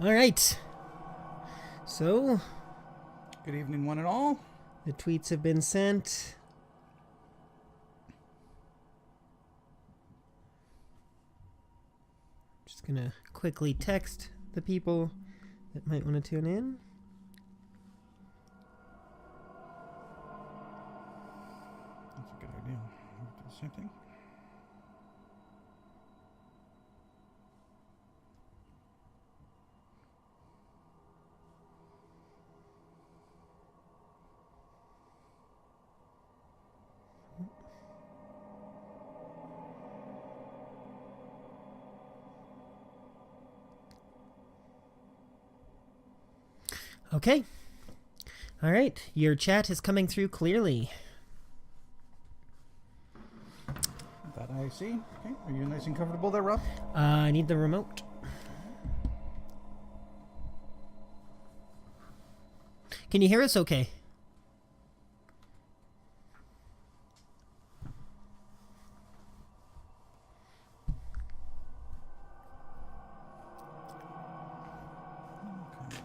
All right. So, Good evening, one and all. the tweets have been sent. Just gonna quickly text the people that might want to tune in. That's a good idea. Do the same thing. Okay. All right. Your chat is coming through clearly. That I see. Okay. Are you nice and comfortable there, Rob? I need the remote. Can you hear us okay? Okay.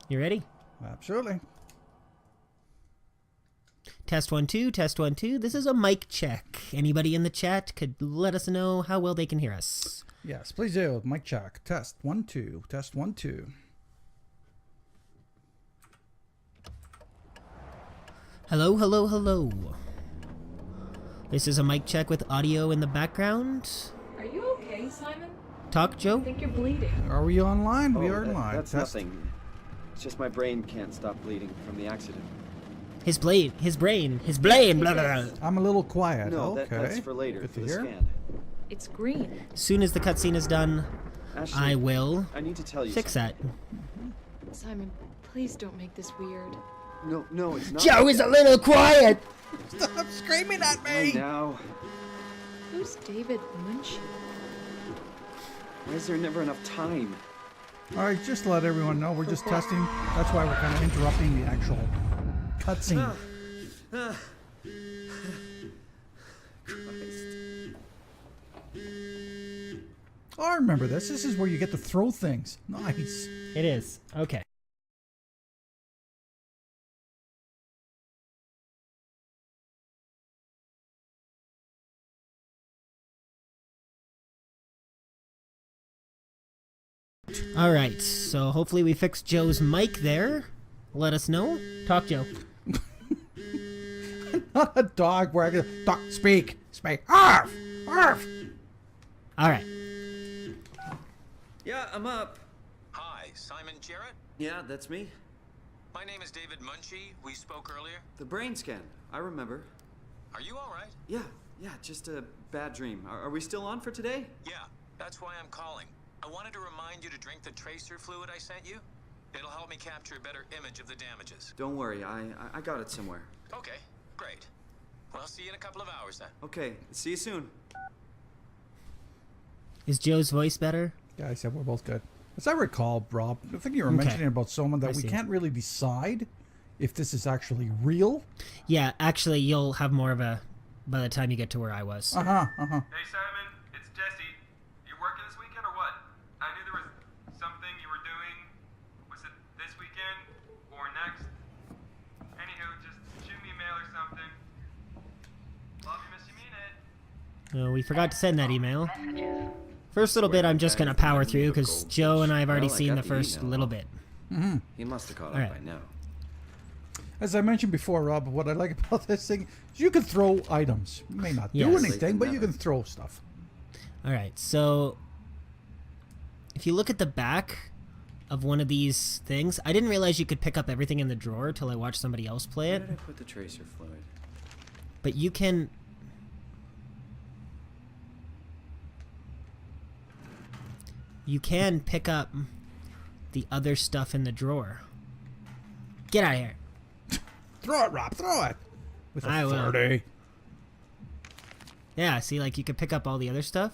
You ready? Absolutely. Test 1 2, test 1 2. This is a mic check. Anybody in the chat could let us know how well they can hear us. Yes, please do. Mic check. Test 1 2. Test 1 2. Hello, hello, hello. This is a mic check with audio in the background. Are you okay, Simon? Talk, I Joe. think you're bleeding. Are we online? we Oh, are online. That's Test. nothing. It's just my brain can't stop bleeding from the accident. His brain, blah, blah, blah. I'm a little quiet. No, okay. that's for later, Good for to the hear. scan. It's green. As soon as the cutscene is done, Ashley, I will I need to tell you fix something. that. Simon, please don't make this weird. No, it's not. Joe is a little quiet. Stop screaming at me! Now, Who's David Munchie? why is there never enough time? All right, just to let everyone know, we're just testing. That's why we're kind of interrupting the actual cutscene. Christ. Oh, I remember this. This is where you get to throw things. Nice. It is. Okay. All right. So hopefully we fixed Joe's mic there. Let us know. Talk, Joe. Not a dog where I can talk, speak. Arf! Arf! All right. Yeah, I'm up. Hi, Simon Jarrett. Yeah, that's me. My name is David Munchie. We spoke earlier. The brain scan. I remember. Are you all right? Yeah, just a bad dream. Are we still on for today? Yeah, that's why I'm calling. I wanted to remind you to drink the tracer fluid I sent you. It'll help me capture a better image of the damages. Don't worry, I got it somewhere. Okay, great. Well, I'll see you in a couple of hours then. Okay, see you soon. Is Joe's voice better? Yeah, I said we're both good. As I recall, Rob, I think you were Okay. mentioning about SOMA I that we see. can't really decide if this is actually real. Yeah, actually, you'll have more of a by the time you get to where I was. Uh-huh, uh-huh. Hey Simon, it's Jesse. You working this weekend or what? I knew there was something you were doing. Was it this weekend or next? Anywho, just shoot me a mail or something. Love you, miss you, mean it. We forgot to send that email. First little bit I'm just going to power through because Joe and I have already Well, I seen got the the first email. little bit. He must have caught All up right. by now. As I mentioned before, Rob, what I like about this thing is you can throw items. You may not do Yes. anything, but you can throw stuff. All right, so if you look at the back of one of these things, I didn't realize you could pick up everything in the drawer till I watched somebody else play Where it. did I put the tracer fluid? But you can... You can pick up the other stuff in the drawer. Get out of here. Throw it, Rob, throw it. With a I will. 30. Yeah, see, like you could pick up all the other stuff.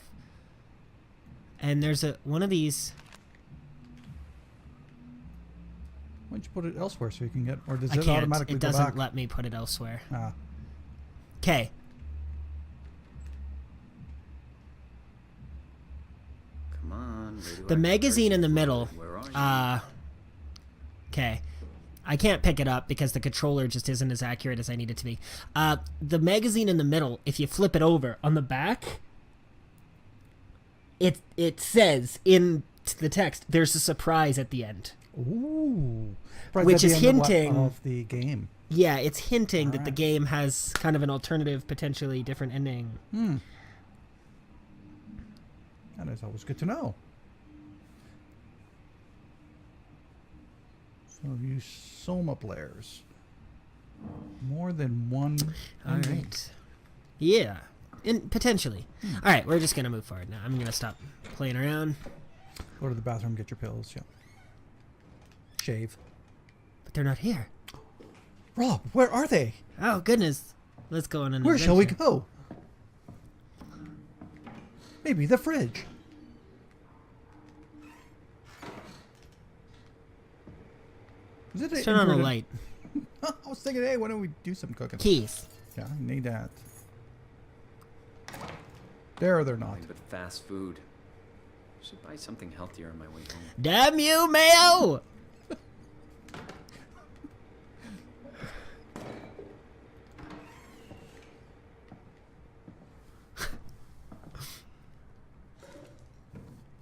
And there's one of these... Why don't you put it elsewhere so you can get, or does I it can't. automatically It go doesn't back? let me put it elsewhere. Ah. Okay. Come on. The magazine in the middle. Okay. I can't pick it up because the controller just isn't as accurate as I need it to be. The magazine in the middle, if you flip it over, on the back, it says in the text, there's a surprise at the end. Ooh. Right, Which at the is end hinting... of the game. Yeah, it's hinting that the game has kind of an alternative, potentially different ending. That is always good to know. So you SOMA players. More than one. All right. Yeah, potentially. All right, we're just going to move forward now. I'm going to stop playing around. Go to the bathroom, get your pills. Yeah. Shave. But they're not here. Rob, where are they? Oh, goodness. Let's go on an Where shall we adventure. go? Maybe the fridge. Is it Let's turn on a inverted- light. I was thinking, hey, why don't we do some cooking? Keys. Yeah, I need that. There, they're not. Nothing but fast food. Should buy something healthier on my way home. Damn you, Mayo!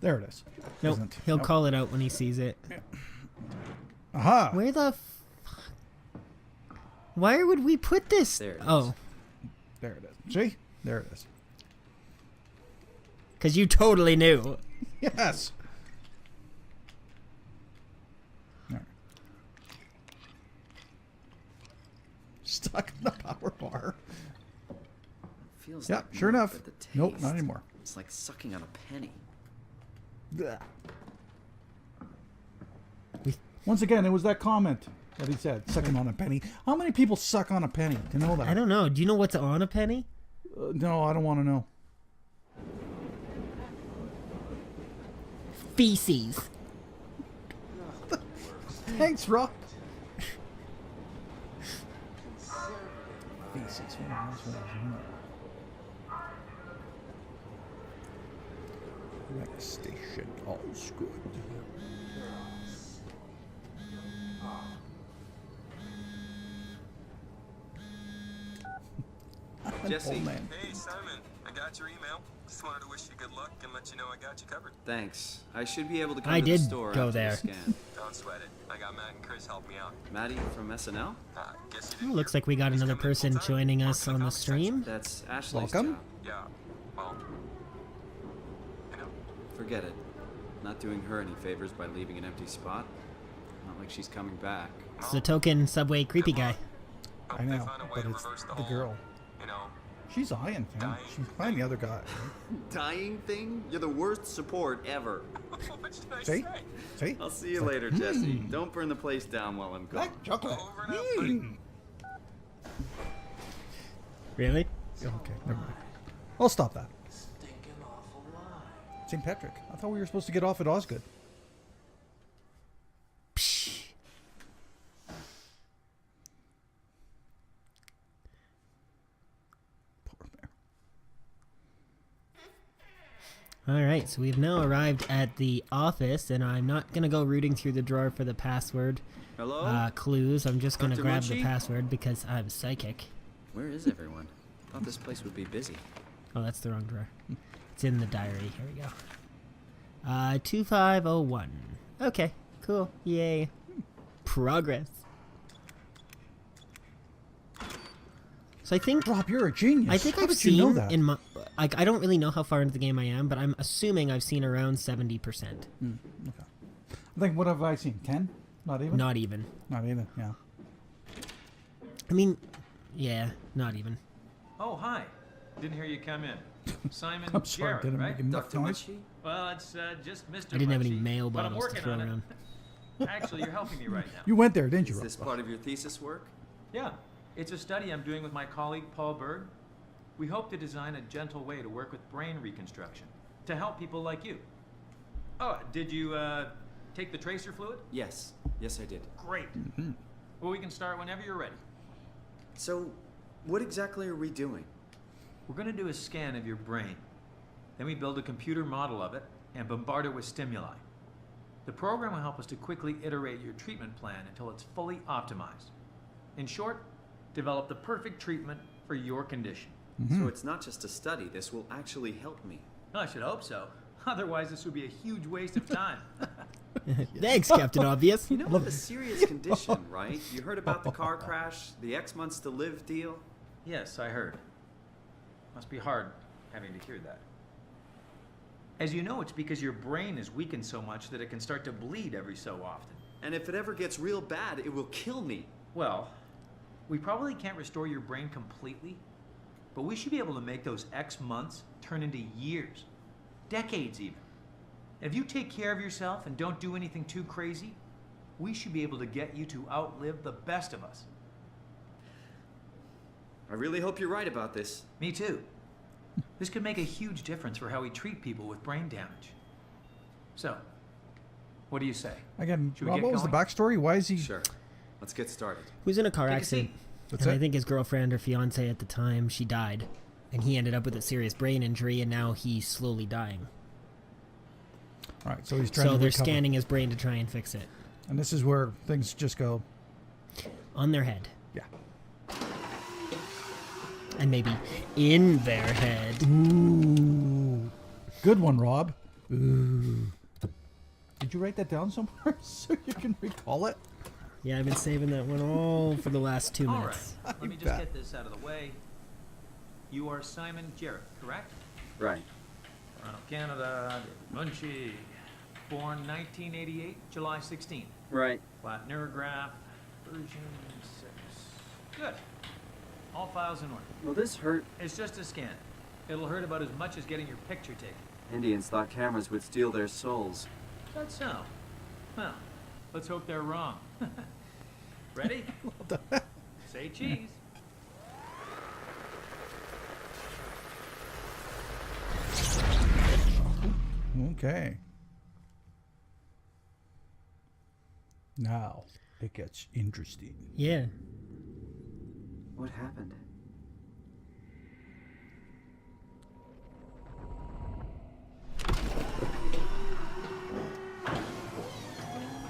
There it is. Nope. Isn't. He'll Nope. call it out when he sees it. Aha! Where the Why would we put this? There it is. Oh, There it is. See? There it is. because you totally knew. Yes. All right. Stuck in the power bar. Feels Yeah, like sure milk, enough. but the Nope, taste, not anymore. It's like sucking on a penny. Blech. Once again, it was that comment that he said, sucking on a penny. How many people suck on a penny? Do you know that? I don't know. Do you know what's on a penny? No, I don't want to know. Feces. Thanks, Rock. Feces. Next station. All's good. Jesse. Oh, man. Hey, Simon. I got your email. Just wanted to wish you good luck and let you know I got you covered. Thanks. I should be able to come I to did the store go after there. the scan. Don't sweat it. I got Matt and Chris help me out. Maddie from SNL? Guess you Oh, didn't looks hear. like we got He's another coming in person full-time. joining Works us in the on the comic section. stream. That's Ashley's Welcome. job. Yeah. Well, you know. Forget it. Not doing her any favors by leaving an empty spot. Not like she's coming back. It's the token subway creepy guy. Hope I they know, find a way but to it's reverse the whole, girl. You know, She's eyeing him. Dying. She's playing the other guy. Dying thing? You're the worst support ever. what should I See? say? See? I'll see you later, Jesse. Don't burn the place down while I'm gone. Black chocolate. Over and out, buddy. Really? Okay, never mind. I'll stop that. St. Patrick. I thought we were supposed to get off at Osgood. Psh. Poor bear. All right, so we've now arrived at the office, and I'm not gonna go rooting through the drawer for the password Hello? clues. I'm just gonna Dr. grab the Munchie? password because I'm psychic. Where is everyone? Thought this place would be busy. Oh, that's the wrong drawer. It's in the diary. Here we go. 2501. Okay, cool. Yay. Progress. So I think Rob, you're a genius. I think How I've did seen you know that? in my like I don't really know how far into the game I am, but I'm assuming I've seen around 70%. Okay. I think, what have I seen? 10? Not even? Not even. Not even, yeah. I mean, yeah, not even. Oh, hi. Didn't hear you come in. Simon I'm sorry, Jarrett, didn't right? make enough Dr. noise. Munchie? Well, it's just Mr. I didn't have any Munchie, mail but I'm bottles to working throw on around. it. Actually, you're helping me right now. You went there, didn't you, Is Rob? this part of your thesis work? Yeah, it's a study I'm doing with my colleague Paul Berg. We hope to design a gentle way to work with brain reconstruction to help people like you. Oh, did you take the tracer fluid? Yes. Yes, I did. Great. Well, we can start whenever you're ready. So, what exactly are we doing? We're going to do a scan of your brain. Then we build a computer model of it and bombard it with stimuli. The program will help us to quickly iterate your treatment plan until it's fully optimized. In short, develop the perfect treatment for your condition. So it's not just a study. This will actually help me. I should hope so. Otherwise, this would be a huge waste of time. Thanks, Captain Obvious. You know, it's a serious condition, right? You heard about the car crash, the X months to live deal? Yes, I heard. Must be hard having to hear that. As you know, it's because your brain is weakened so much that it can start to bleed every so often. And if it ever gets real bad, it will kill me. Well, we probably can't restore your brain completely, but we should be able to make those X months turn into years, decades even. If you take care of yourself and don't do anything too crazy, we should be able to get you to outlive the best of us. I really hope you're right about this. Me too. This could make a huge difference for how we treat people with brain damage. So, what do you say? Again, Should we Rob, get what was the going? backstory? Why is he... Sure. Let's get started. He was in a car Take a accident. seat. That's And it? I think his girlfriend or fiance at the time, she died. And he ended up with a serious brain injury, and now he's slowly dying. All right, so he's trying So to they're recover. scanning his brain to try and fix it. And this is where things just go... On their head. Yeah. And maybe in their head. Ooh. Good one, Rob. Ooh. Did you write that down somewhere so you can recall it? Yeah, I've been saving that one all for the last 2 All right, minutes. let me just bet. get this out of the way. You are Simon Jarrett, correct? Right. Toronto, Canada, David Munchie. Born 1988, July 16th. Right. Flat neurograph, version 6. Good. All files in order. Will this hurt? It's just a scan. It'll hurt about as much as getting your picture taken. Indians thought cameras would steal their souls. That's so. Well, let's hope they're wrong. Ready? Say cheese. Okay. Now it gets interesting. Yeah. What happened?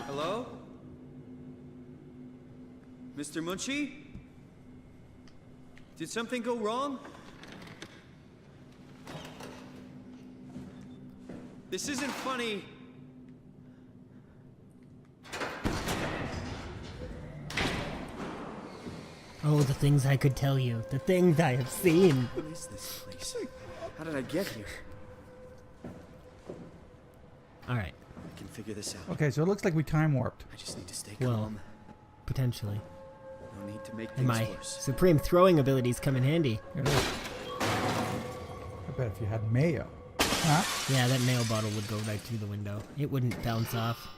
Hello? Mr. Munchie? Did something go wrong? This isn't funny. Oh, the things I could tell you. The things I have seen. What is this place? How did I get here? All right. I can figure this out. Okay, so it looks like we time warped. I just need to stay Well, calm. Potentially. No need to make And things my worse. supreme throwing abilities come in handy. Here it is. I bet if you had mayo. Huh? Yeah, that nail bottle would go right through the window. It wouldn't bounce off.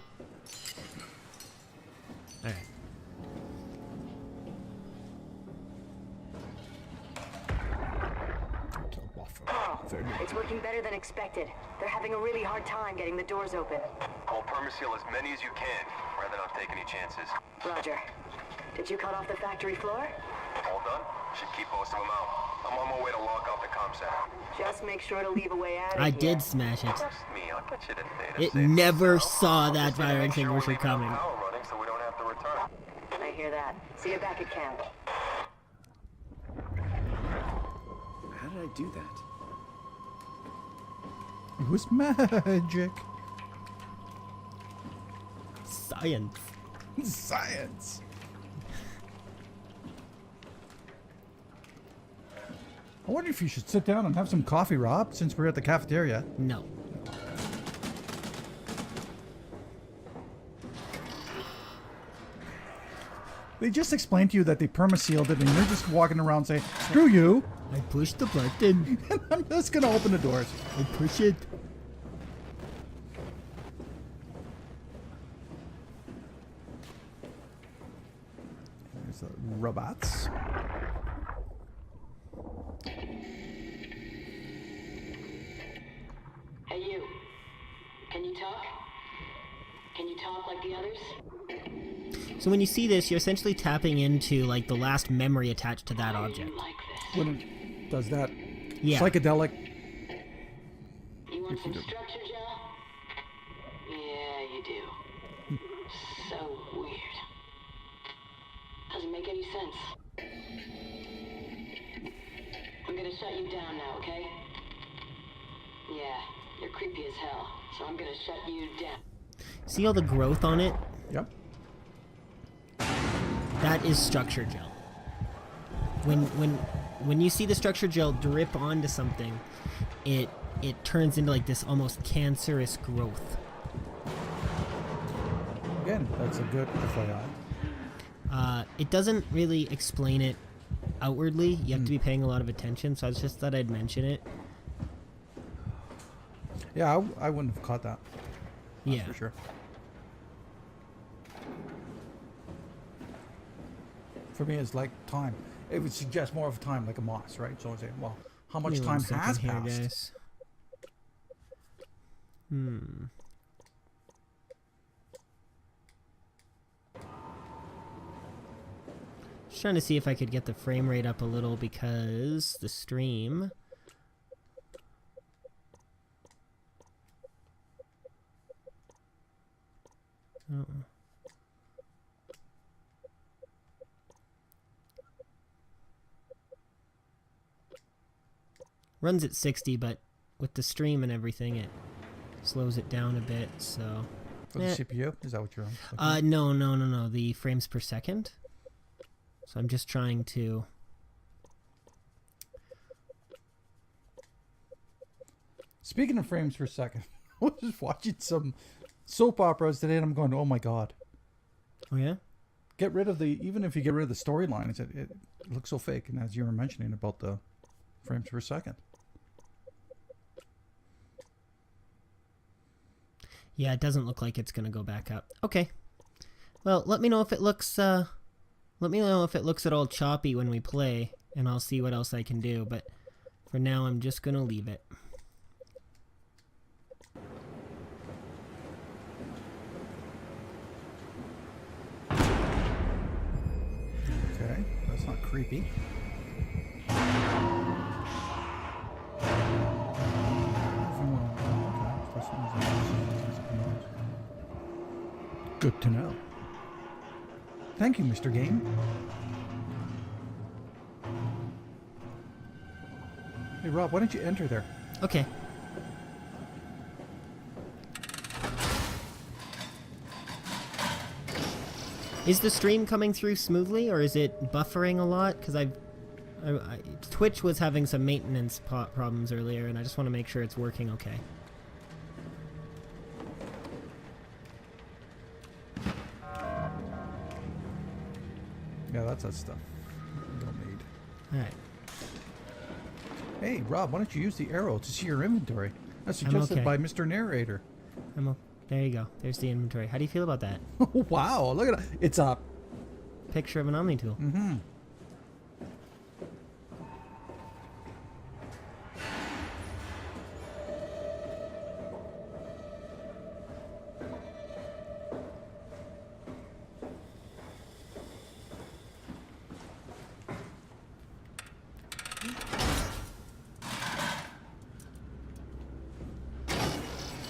All right. It's working better than expected. They're having a really hard time getting the doors open. I'll permaseal as many as you can, rather not take any chances. Roger. Did you cut off the factory floor? All done? Should keep most of them out. I'm on my way to lock out the comm center. Just make sure to leave a way out of I here. did smash it. Trust me, I'll get you the data. It safe. never saw that Just need to fire make sure we're extinguisher leaving enough coming. power running so we don't have to return. I hear that. See you back at camp. How did I do that? It was magic. Science. Science. I wonder if you should sit down and have some coffee, Rob, since we're at the cafeteria. No. They just explained to you that they permasealed it, and you're just walking around saying, "Screw you!" I pushed the button. and I'm just gonna open the doors. I push it. There's the robots. Hey, you. Can you talk? Can you talk like the others? So when you see this, you're essentially tapping into like the last memory attached to that object. Like this. When it does that Yeah. psychedelic. You want some structure, Joe? hell, so I'm gonna shut you down. See all the growth on it? Yep. That is structure gel. When you see the structure gel drip onto something, it turns into like this almost cancerous growth. Again, that's a good FYI. It doesn't really explain it outwardly. You have to be paying a lot of attention, so I just thought I'd mention it. Yeah, I wouldn't have caught that. That's Yeah. for sure. For me, it's like time. It would suggest more of a time, like a moss, right? So I say, well, how much Give me time one second has here, passed? guys. Just trying to see if I could get the frame rate up a little because the stream. Oh. Runs at 60, but with the stream and everything, it slows it down a bit. So For the CPU? Is that what you're on? no. The frames per second. So I'm just trying to. Speaking of frames per second, I was just watching some soap operas today, and I'm going, oh my god. Oh yeah. Get rid of the, even if you get rid of the storyline, it looks so fake. And as you were mentioning about the frames per second. Yeah, it doesn't look like it's gonna go back up. Okay. Well, let me know if it looks at all choppy when we play, and I'll see what else I can do. But for now, I'm just gonna leave it. Okay, that's not creepy. Good to know. Thank you, Mr. Game. Hey, Rob, why don't you enter there? Okay. Is the stream coming through smoothly, or is it buffering a lot? Because Twitch was having some maintenance problems earlier, and I just want to make sure it's working okay. Yeah, that's that stuff. We don't need. Alright. Hey, Rob, why don't you use the arrow to see your inventory? That's suggested okay. by Mr. Narrator. There you go. There's the inventory. How do you feel about that? Wow, look at it. It's a Picture of an Omni tool. Mm-hmm.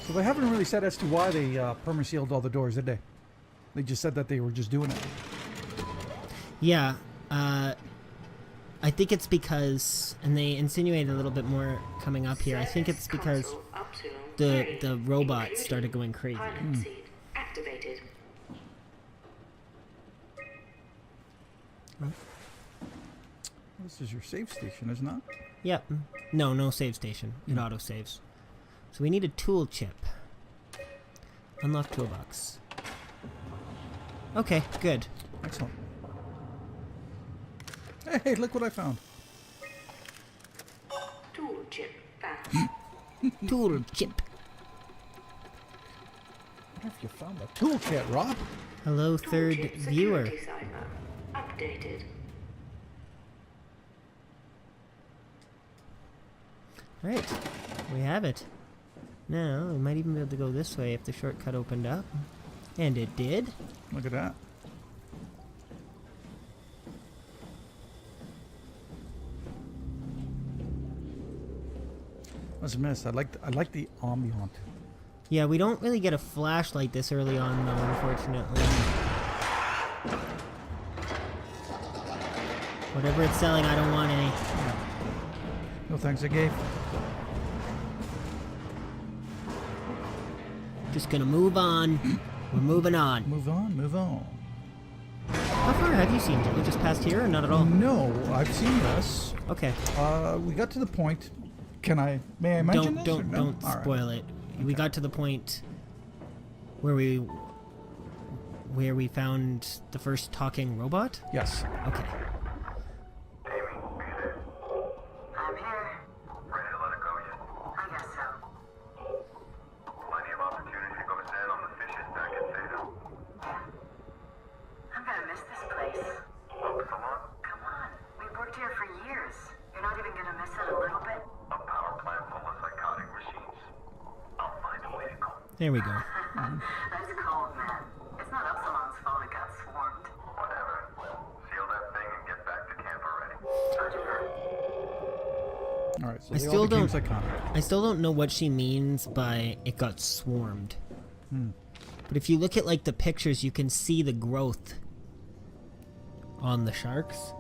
So they haven't really said as to why they perma-sealed all the doors, did they? They just said that they were just doing it. Yeah, I think it's because, and they insinuated a little bit more coming up here. I think it's because the robots started going crazy. Activated. This is your save station, isn't it? Yep. No save station. It auto saves. So we need a tool chip. Unlock toolbox. Okay, good. Excellent. Hey, look what I found. Tool chip found. Tool chip. I wonder if you found the toolkit, Rob. Hello, Tool third chip viewer. security cipher. Updated. Alright, we have it. Now, we might even be able to go this way if the shortcut opened up. And it did. Look at that. What's a miss? I like the ambient. Yeah, we don't really get a flashlight this early on, though, unfortunately. Whatever it's selling, I don't want any. No thanks, I gave. Just gonna move on. We're moving on. Move on, move on. How far have you seen, Joe? Just past here or not at all? No, I've seen this. Okay. We got to the point. May I mention this? or no? Don't All right. spoil it. We got to the point where we found the first talking robot? Yes. Okay. I'm here. Ready to let it go yet? I guess so. Plenty of opportunity to go stand on the fishes back at Theta. I'm gonna miss this place. Up so long? Come on. We've worked here for years. You're not even gonna miss it a little bit? A power plant full of psychotic machines. I'll find a way to go. There we go. That's cold, man. It's not Upsilon's fault it got swarmed. Whatever. Seal that thing and get back to camp already. Roger that. All right. So I they still all became don't- psychotic. I still don't know what she means by it got swarmed. But if you look at like the pictures, you can see the growth on the sharks.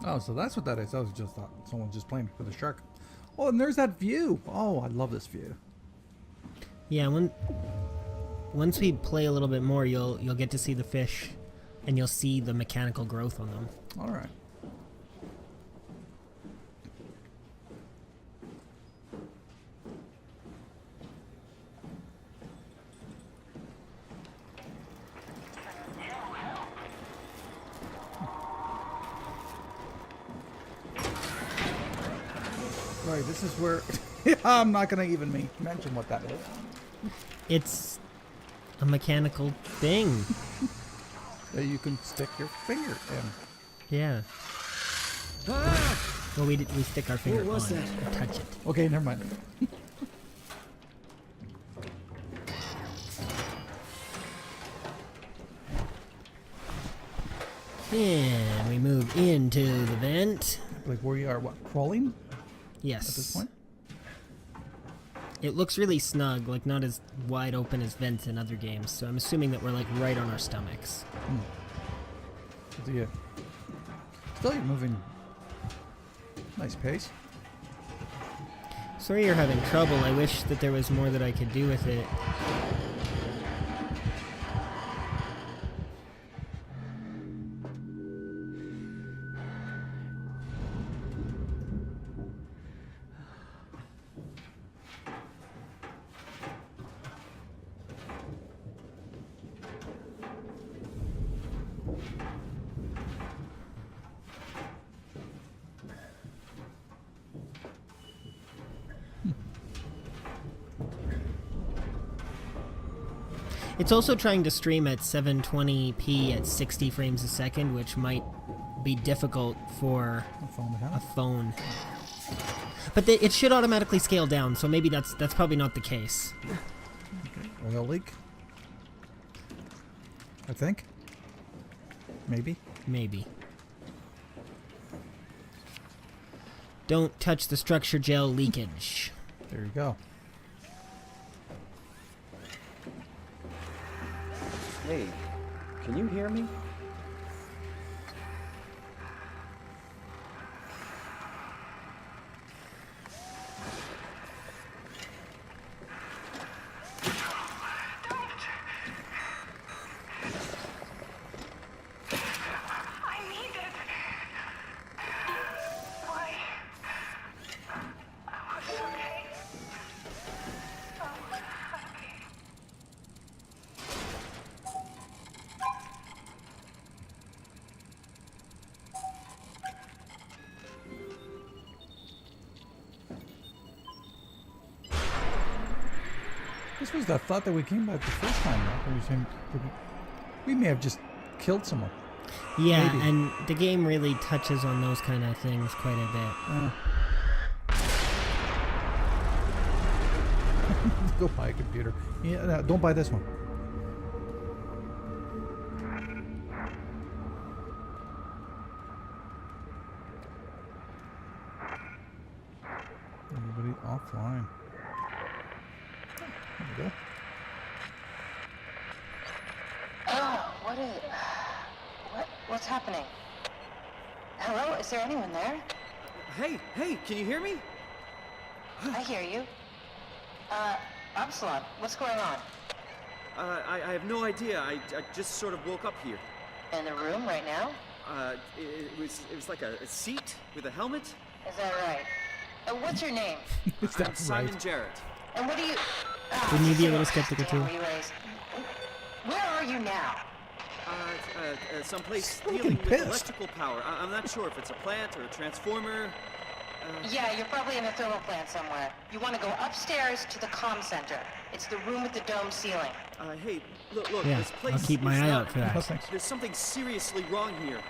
Oh, so that's what that is. I was just thought someone just playing with a shark. Oh, and there's that view. Oh, I love this view. Yeah, once we play a little bit more, you'll get to see the fish, and you'll see the mechanical growth on them. All right. Right, this is where I'm not gonna even mention what that is. It's a mechanical thing. That you can stick your finger in. Yeah. Well, we stick our finger on it and touch it. Okay, never mind. And we move into the vent. Like where you are, what, crawling Yes. at this point? It looks really snug, like not as wide open as vents in other games. So I'm assuming that we're like right on our stomachs. So yeah. Still, you're moving. Nice pace. Sorry you're having trouble. I wish that there was more that I could do with it. It's also trying to stream at 720p at 60 frames a second, which might be difficult for A phone to a have. phone. But it should automatically scale down, so maybe that's probably not the case. Oil leak. I think. Maybe. Maybe. Don't touch the structure gel leakage. There you go. Hey, can you hear me? I need it. Why? I was okay. Oh, okay. This was the thought that we came back the first time, right? We were saying we may have just killed someone. Yeah, Maybe. and the game really touches on those kind of things quite a bit. Go buy a computer. Yeah, no, don't buy this one. Everybody offline. There we go. Oh, what's happening? Hello, is there anyone there? Hey, can you hear me? I hear you. Upsilon, what's going on? I have no idea. I just sort of woke up here. In the room right now? It was like a seat with a helmet. Is that right? What's your name? Is that I'm Simon right? Jarrett. And what do you... Wouldn't you be a little skeptical too? Damn relays. Where are you now? Someplace Looking dealing with pissed. electrical power. I'm not sure if it's a plant or a transformer. Yeah, you're probably in a thermal plant somewhere. You want to go upstairs to the comm center. It's the room with the dome ceiling. Hey, look, Yeah, this place I'll keep my is eye not- out for Oh, that. thanks. There's something seriously wrong here.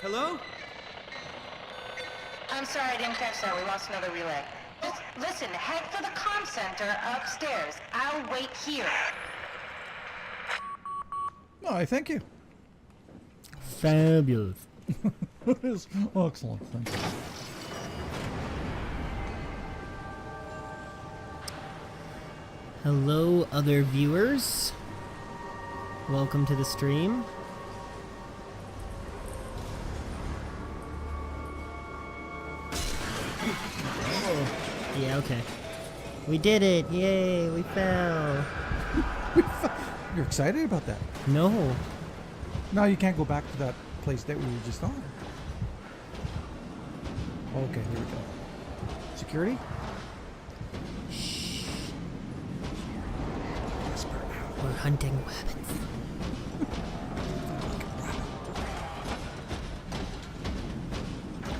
Hello? I'm sorry, I didn't catch that. We lost another relay. Just listen, head for the comm center upstairs. I'll wait here. No, I thank you. Fabulous. That is excellent. Thank you. Hello, other viewers. Welcome to the stream. Yeah, okay. We did it! Yay, we fell. You're excited about that? No. No, you can't go back to that place that we were just on. Okay, here we go. Security? Shh. We're hunting rabbits.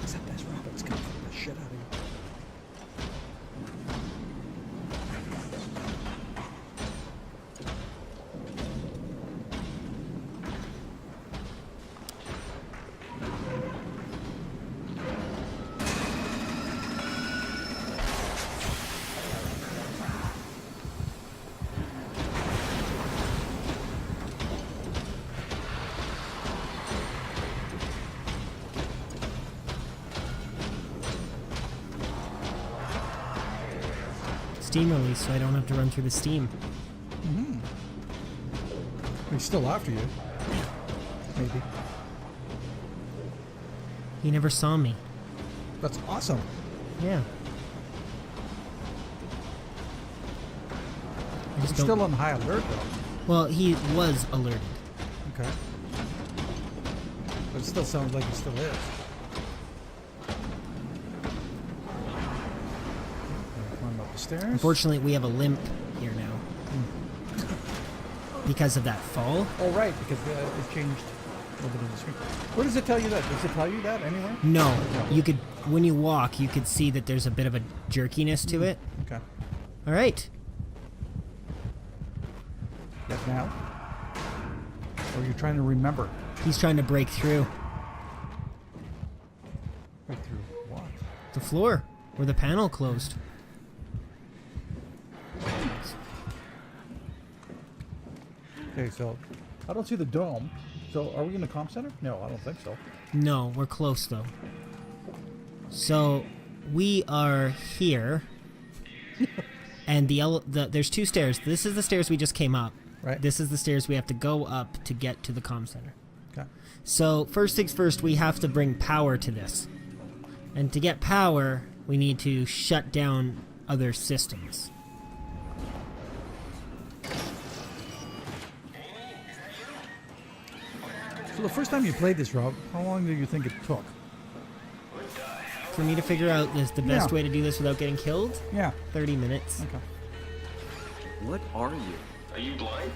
Except there's rabbits coming from the shit out of you. Steam release, so I don't have to run through the steam. He's still after you. Maybe. He never saw me. That's awesome. Yeah. I He's just don't. still on high alert though. Well, he was alerted. Okay. But it still sounds like he still is. Climb up the stairs. Unfortunately, we have a limp here now. Because of that fall? Oh, right, because it changed over to the screen. Where does it tell you that? Does it tell you that anywhere? No. You could, when you walk, you could see that there's a bit of a jerkiness to it. Okay. All right. Like now? Or are you trying to remember? He's trying to break through Right through what? the floor where the panel closed. Okay, so I don't see the dome. So are we in the comm center? No, I don't think so. No, we're close though. So we are here, and there's two stairs. This is the stairs we just came up. Right. This is the stairs we have to go up to get to the comm center. Okay. So first things first, we have to bring power to this, and to get power, we need to shut down other systems. So the first time you played this, Rob, how long do you think it took? For me to figure out the best Yeah. way to do this without getting killed, Yeah. 30 minutes. Okay. What are you? Are you blind?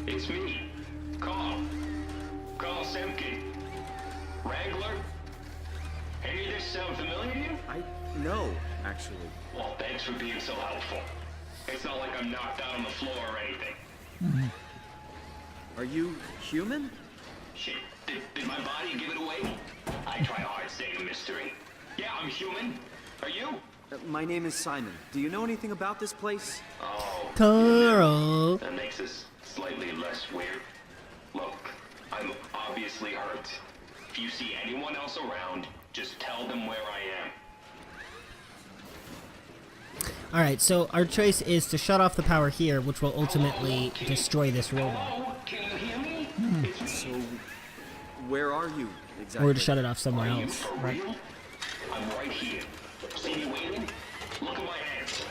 It's me. Carl Semkin. Wrangler? Any of this sound familiar to you? No, actually. Well, thanks for being so helpful. It's not like I'm knocked out on the floor or anything. Are you human? Shit, did my body give it away? I try hard staying a mystery. Yeah, I'm human. Are you? My name is Simon. Do you know anything about this place? Oh, Carl. that makes this slightly less weird. Look, I'm obviously hurt. If you see anyone else around, just tell them where I am. All right, so our choice is to shut off the power here, which will ultimately destroy this robot, Hello? Can you hear me? So, where are you exactly? or to shut it off somewhere Are you else. for real? I'm right here. See me waiting? Look at my hands.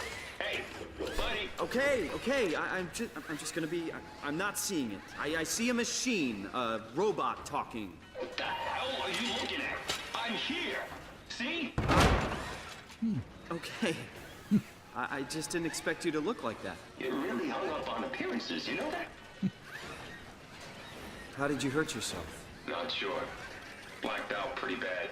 Okay. I'm just gonna be. I'm not seeing it. I see a machine, a robot talking. What the hell are you looking at? I'm here. See? Okay. I just didn't expect you to look like that. You're really hung up on appearances, you know that? How did you hurt yourself? Not sure. Blacked out pretty bad.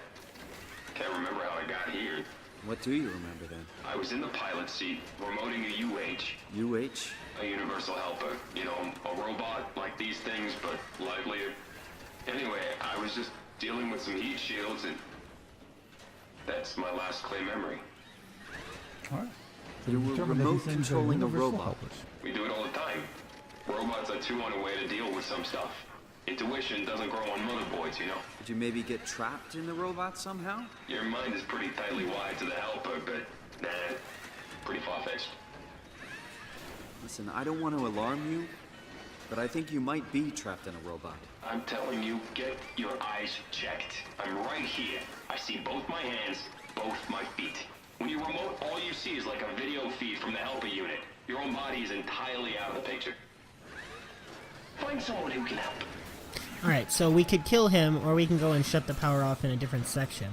Can't remember how I got here. What do you remember then? I was in the pilot seat, remoting a UH. UH? A universal helper. You know, a robot like these things, but livelier. Anyway, I was just dealing with some heat shields, and that's my last clear memory. All right. So You were determined that remote these things are controlling a universal robot. helpers. We do it all the time. Robots are too on a way to deal with some stuff. Intuition doesn't grow on motherboards, you know? Did you maybe get trapped in the robot somehow? Your mind is pretty tightly wired to the helper, but nah, pretty far-fetched. Listen, I don't want to alarm you, but I think you might be trapped in a robot. I'm telling you, get your eyes checked. I'm right here. I see both my hands, both my feet. When you remote, all you see is like a video feed from the helper unit. Your own body is entirely out of the picture. Find someone who can help. Alright, so we could kill him, or we can go and shut the power off in a different section.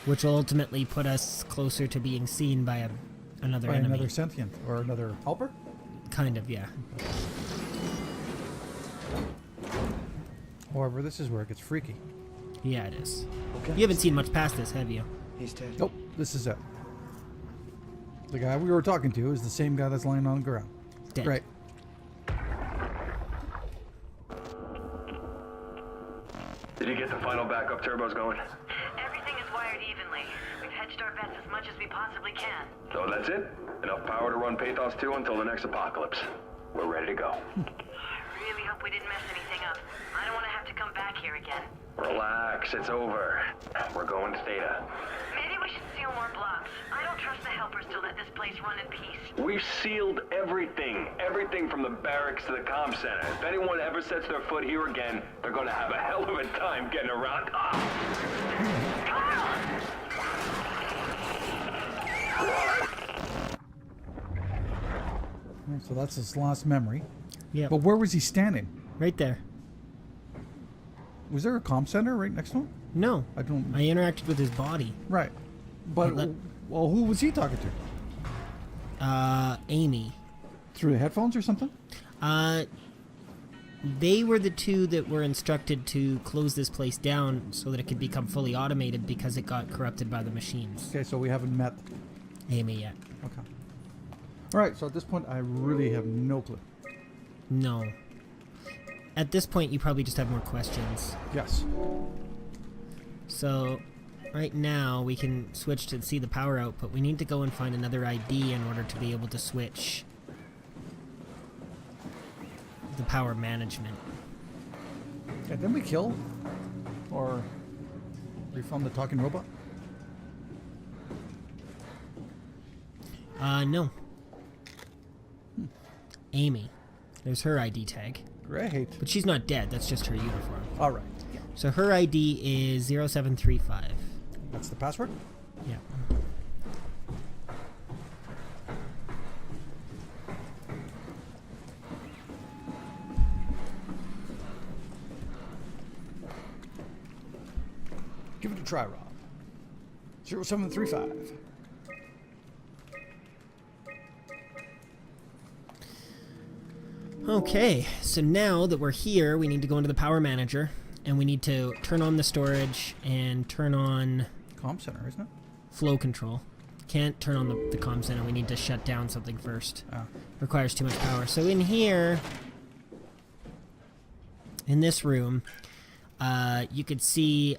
Which will ultimately put us closer to being seen by another By enemy. another sentient or another helper? Kind of, yeah. However, this is where it gets freaky. Yeah, it is. Okay. You haven't seen much past this, have you? He's dead. Nope, this is it. The guy we were talking to is the same guy that's lying on the ground. Dead. Right. Did you get the final backup turbos going? Everything is wired evenly. We've hedged our bets as much as we possibly can. So that's it? Enough power to run Pathos 2 until the next apocalypse. We're ready to go. I really hope we didn't mess anything up. I don't want to have to come back here again. Relax, it's over. We're going to Theta. Maybe we should seal more blocks. I don't trust the helpers to let this place run in peace. We've sealed everything. Everything from the barracks to the comm center. If anyone ever sets their foot here again, they're going to have a hell of a time getting around. So that's his last memory. Yeah. But where was he standing? Right there. Was there a comm center right next to him? No. I don't. I interacted with his body. Right. But, well, who was he talking to? Amy. Through the headphones or something? They were the two that were instructed to close this place down so that it could become fully automated because it got corrupted by the machines. Okay, so we haven't met Amy yet. Okay. Alright, so at this point, I really have no clue. No. At this point, you probably just have more questions. Yes. So, right now, we can switch to see the power output. We need to go and find another ID in order to be able to switch the power management. Okay, didn't we kill? Or refund the talking robot? No. Amy. There's her ID tag. Great. But she's not dead, that's just her uniform. Alright. So her ID is 0735. That's the password? Yeah. Give it a try, Rob. 0735. Okay, so now that we're here, we need to go into the power manager, and we need to turn on the storage and turn on Comm center, isn't it? flow control. Can't turn on the comm center, we need to shut down something first. Ah. Requires too much power. So in here, in this room, you could see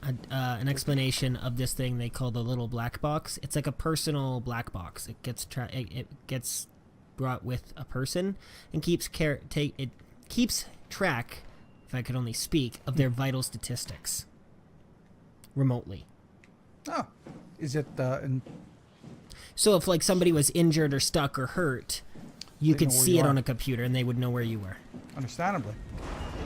an explanation of this thing they call the little black box. It's like a personal black box. It gets it gets brought with a person and keeps track, if I could only speak, of their vital statistics remotely. Oh. Is it So if like somebody was injured or stuck or hurt, you They could know where see you it are. on a computer and they would know where you were. understandably?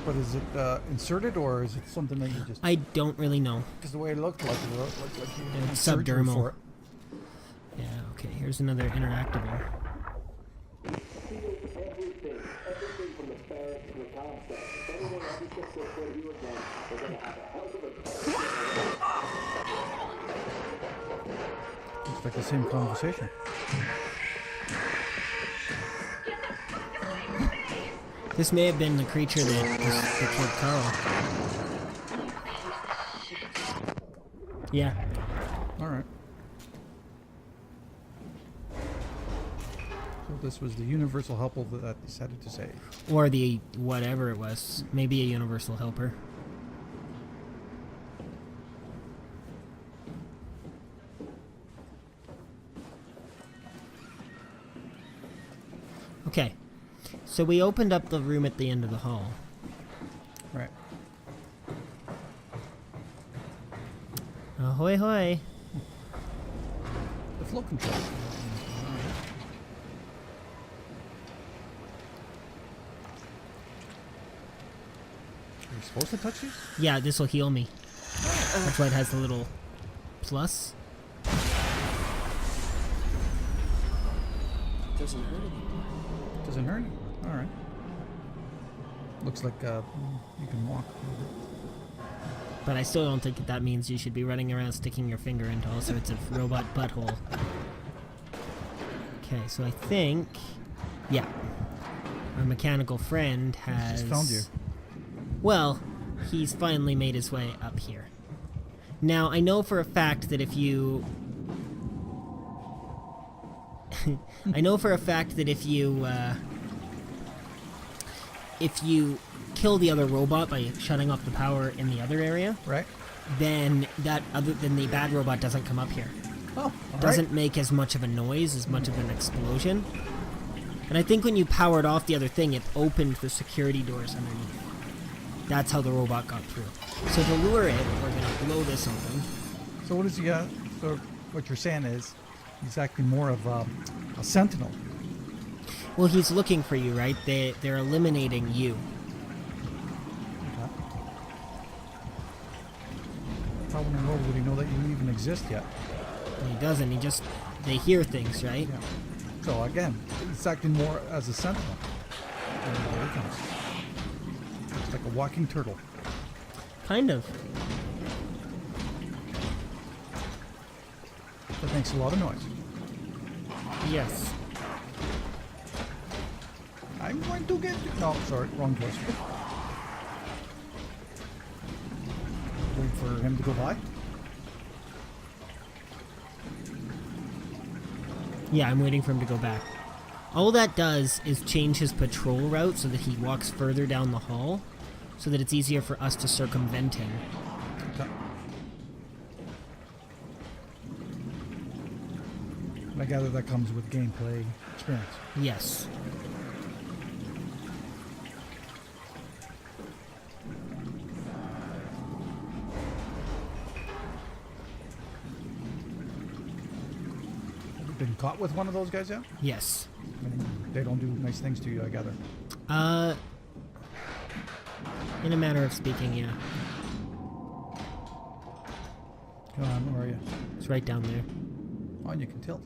But is it inserted or is it something that you just... I don't really know. Because the way it looked like it looked like you It's had surgery subdermal. for it. Yeah, Okay, here's another interactable. It's like the same conversation. This may have been the creature that killed Carl. Yeah. Alright. So this was the universal helper that decided to save. Or the whatever it was. Maybe a universal helper. Okay. So we opened up the room at the end of the hall. Right. Ahoy hoy. The flow control. Are you supposed to touch these? Yeah, this will heal me. That's why it has the little plus. Doesn't hurt anymore. Doesn't hurt you. Alright. Looks like you can walk. But I still don't think that means you should be running around sticking your finger into all sorts of robot butthole. Okay, so I think... Yeah. Our mechanical friend has... Just found you. Well, he's finally made his way up here. Now, I know for a fact that if you... I know for a fact that if you kill the other robot by shutting off the power in the other area, Right. then the bad robot doesn't come up here. Oh, Doesn't make as much of a noise, as much of an explosion. And I think when you powered off the other thing, it opened the security doors underneath. That's how the robot got through. So to lure it, we're gonna blow this open. So what is he? So what you're saying is, he's acting more of a sentinel. Well, he's looking for you, right? They're eliminating you. Okay. How in the world would he know that you even exist yet? Well, he doesn't. They hear things, right? Yeah. So again, it's acting more as a sentinel. And there he comes. It's like a walking turtle. Kind of. That makes a lot of noise. Yes. I'm going to get you. No, sorry, wrong choice. Wait for him to go by. Yeah, I'm waiting for him to go back. All that does is change his patrol route so that he walks further down the hall, so that it's easier for us to circumvent him. Okay. I gather that comes with gameplay experience. Yes. Have you been caught with one of those guys yet? Yes. I mean, they don't do nice things to you, I gather. In a manner of speaking, yeah. Come on, where are you? It's right down there. Oh, and you can tilt.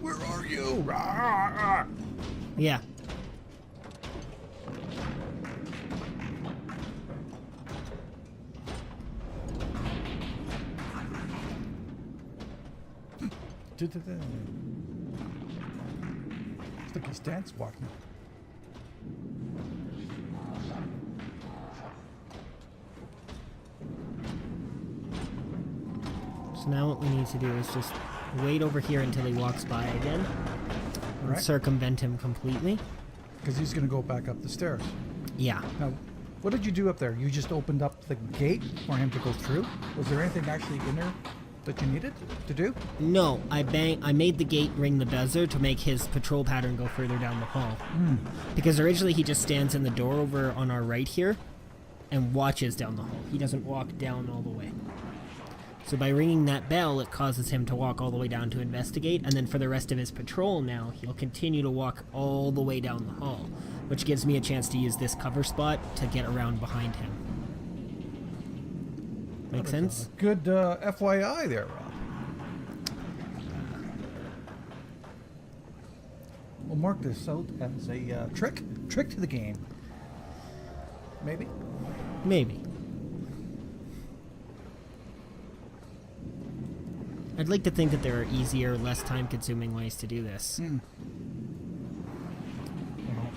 Where are you? Yeah. It's like he's dance walking. So now what we need to do is just wait over here until he walks by again. And Right. circumvent him completely. Because he's going to go back up the stairs. Yeah. Now, what did you do up there? You just opened up the gate for him to go through? Was there anything actually in there that you needed to do? No, I made the gate ring the buzzer to make his patrol pattern go further down the hall. Because originally he just stands in the door over on our right here and watches down the hall. He doesn't walk down all the way. So by ringing that bell, it causes him to walk all the way down to investigate, and then for the rest of his patrol now, he'll continue to walk all the way down the hall, which gives me a chance to use this cover spot to get around behind him. Make sense? Good FYI there, Rob. We'll mark this out as a trick to the game. Maybe. Maybe. I'd like to think that there are easier, less time-consuming ways to do this. Well,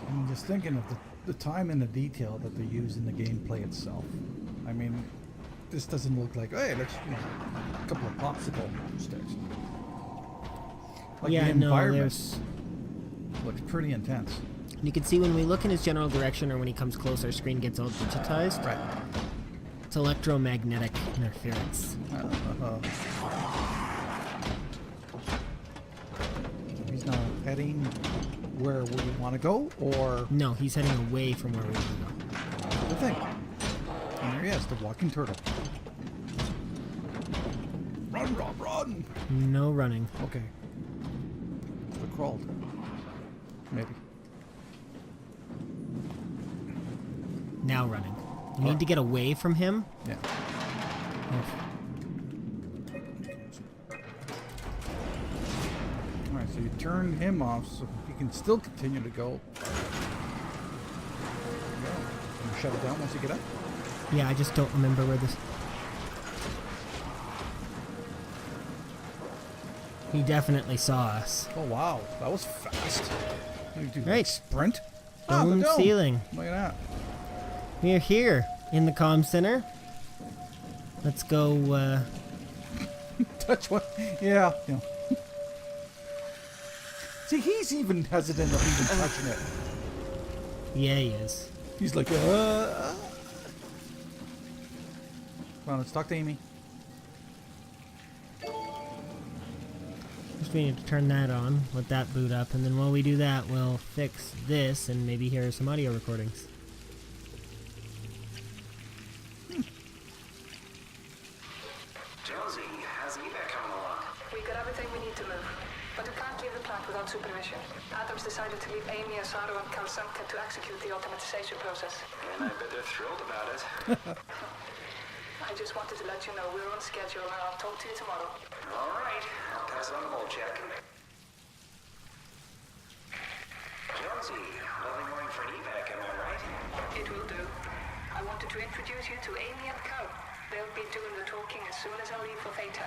I'm just thinking of the time and the detail that they use in the gameplay itself. I mean, this doesn't look like, hey, let's, a couple of popsicle sticks. Like yeah, the environment there's... looks pretty intense. You can see when we look in his general direction or when he comes close, our screen gets all digitized. Right. It's electromagnetic interference. He's now heading where we want to go, or... No, he's heading away from where we want to go. The thing. And there he is, the walking turtle. Run, Rob, run! No running. Okay. We crawled. Maybe. Now running. We need to get away from him. Yeah. Alright, so you turn him off so he can still continue to go. Can you shut it down once you get up? Yeah, I just don't remember where this... He definitely saw us. Oh wow, that was fast. You do Right. sprint. Dome the dome. ceiling. Look at that. We're here in the comm center. Let's go, Touch what? Yeah. See, he's even hesitant of even touching it. Yeah, he is. He's like, Come on, let's talk to Amy. Just we need to turn that on, let that boot up, and then while we do that, we'll fix this and maybe hear some audio recordings. Jonesy, how's evac coming along? We got everything we need to move, but we can't leave the plant without supervision. Adams decided to leave Amy, Asaro, and Kalsanka to execute the automatization process. And I bet they're thrilled about it. I just wanted to let you know we're on schedule, and I'll talk to you tomorrow. All right, I'll pass it on the mold check. Jonesy, lovely morning for an evac, am I right? It will do. I wanted to introduce you to Amy and Cal. They'll be doing the talking as soon as I leave for Theta.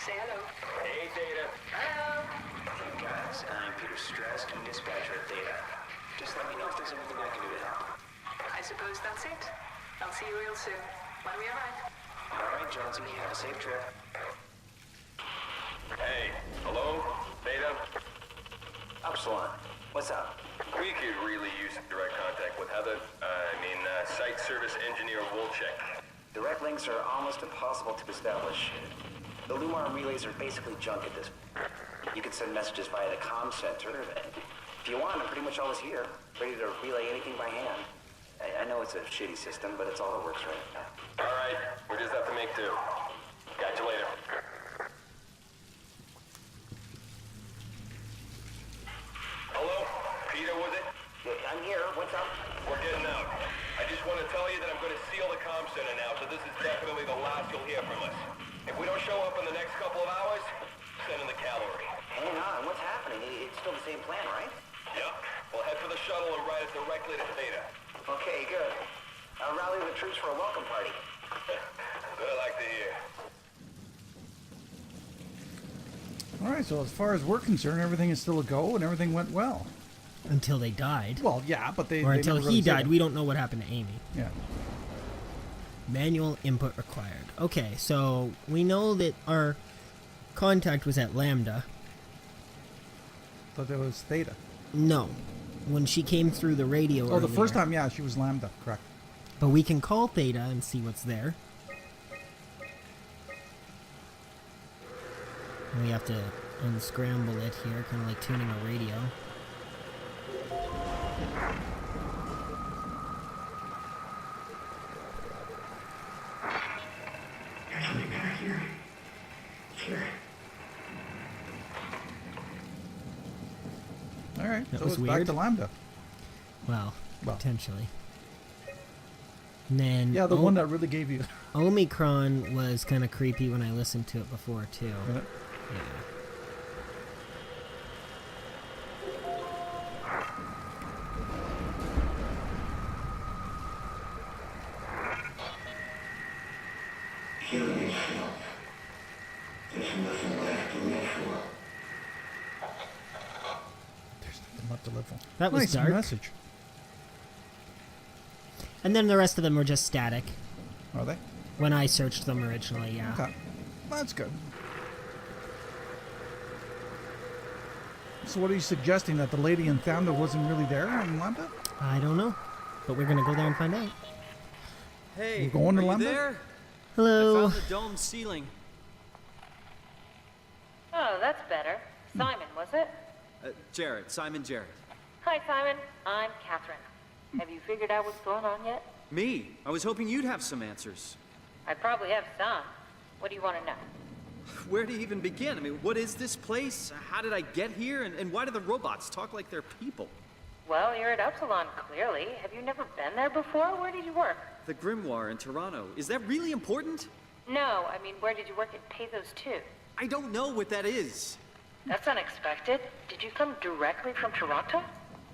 Say hello. Hey, Theta. Hello. Hey, guys, I'm Peter Strask, dispatcher at Theta. Just let me know if there's anything I can do to help. I suppose that's it. I'll see you real soon, when we arrive. All right, Jonesy, have a safe trip. Hey, hello? Theta? Upsilon, what's up? We could really use direct contact with Heather. Site service engineer Wolchek. Direct links are almost impossible to establish. The Lumar relays are basically junk at this point. You can send messages via the comm center, and if you want, I'm pretty much always here, ready to relay anything by hand. I know it's a shitty system, but it's all that works right now. All right, we just have to make do. Catch you later. Hello? Peter, was it? Yeah, I'm here. What's up? We're getting out. I just want to tell you that I'm going to seal the comm center now, so this is definitely the last you'll hear from us. If we don't show up in the next couple of hours, send in the cavalry. Hang on. What's happening? It's still the same plan, right? Yep. We'll head for the shuttle and ride it directly to Theta. Okay, good. I'll rally the troops for a welcome party. Good, I like to hear. Alright, so as far as we're concerned, everything is still a go and everything went well. Until they died. Well, yeah, but they... Or they until never he really said died. it. We don't know what happened to Amy. Yeah. Manual input required. Okay, so we know that our contact was at Lambda. But there was Theta. No. When she came through the radio Oh, the earlier. first time, yeah, she was Lambda, correct. But we can call Theta and see what's there. We have to unscramble it here, kind of like tuning a radio. All right, That so was it's back weird. to Lambda. Well, Well. potentially. And then Yeah, the one that really gave you. Omicron was kind of creepy when I listened to it before too. Yeah. Yeah. There's nothing left to live for. That was nice dark. message. And then the rest of them were just static. Are they? When I searched them originally, yeah. Okay. That's good. So what are you suggesting? That the lady in Thunder wasn't really there in Lambda? I don't know. But we're gonna go there and find out. Hey, We're going to are you London? there? I Hello. found the dome ceiling. Oh, that's better. Simon, was it? Jared, Simon Jared. Hi, Simon. I'm Catherine. Have you figured out what's going on yet? Me? I was hoping you'd have some answers. I probably have some. What do you want to know? Where do you even begin? I mean, what is this place? How did I get here? And why do the robots talk like they're people? Well, you're at Upsilon, clearly. Have you never been there before? Where did you work? The Grimoire in Toronto. Is that really important? No, I mean, where did you work at Pathos 2? I don't know what that is. That's unexpected. Did you come directly from Toronto?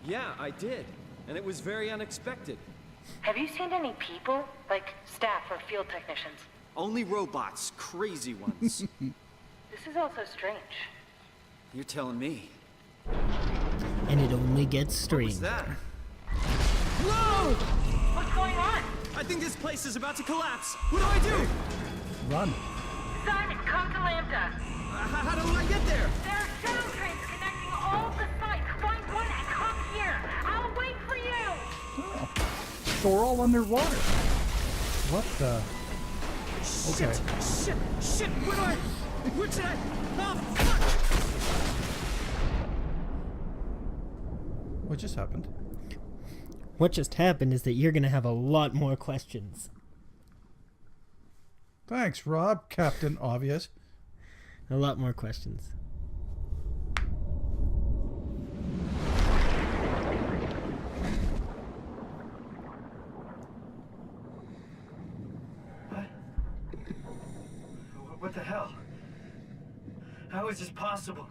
Yeah, I did. And it was very unexpected. Have you seen any people? Like staff or field technicians? Only robots, crazy ones. This is all so strange. You're telling me. And it only gets What strange. was that? Whoa! What's going on? I think this place is about to collapse. What do I do? Run. Simon, come to Lambda. How do I get there? There are shuttle trains connecting all the sites. Find one and come here. I'll wait for you. Oh. So we're all underwater. What the? Okay. Shit, where should I? Oh, fuck! What just happened? What just happened is that you're gonna have a lot more questions. Thanks, Rob, Captain Obvious. A lot more questions. What the hell? How is this possible?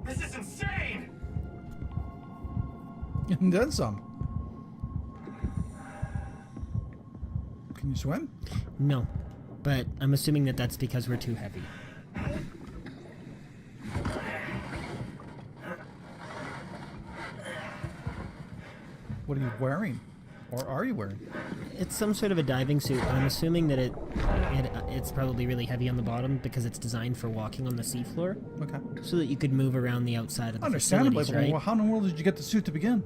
This is insane! And then some. Can you swim? No. But I'm assuming that that's because we're too heavy. What are you wearing? Or are you wearing? It's some sort of a diving suit, but I'm assuming that it's probably really heavy on the bottom because it's designed for walking on the seafloor. Okay. So that you could move around the outside of the Understandably, facilities, but right? well, how in the world did you get the suit to begin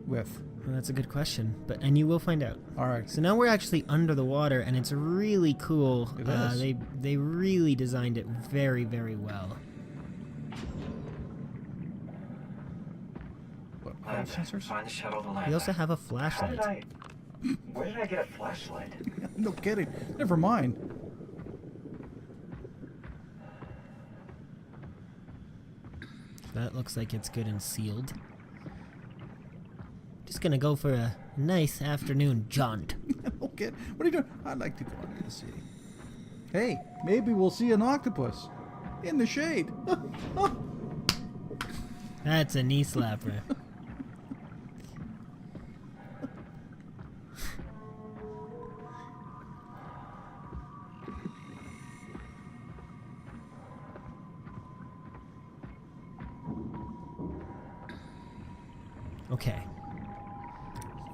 with? Well, that's a good question, and you will find out. All right. So now we're actually under the water, and it's really cool. It is. They really designed it very, very well. What, all sensors? Find the shuttle to land. We also have a flashlight. Where did I get a flashlight? No kidding. Never mind. That looks like it's good and sealed. Just gonna go for a nice afternoon jaunt. Okay. What are you doing? I'd like to go out to the sea. Hey, maybe we'll see an octopus in the shade. That's a knee slapper. Okay.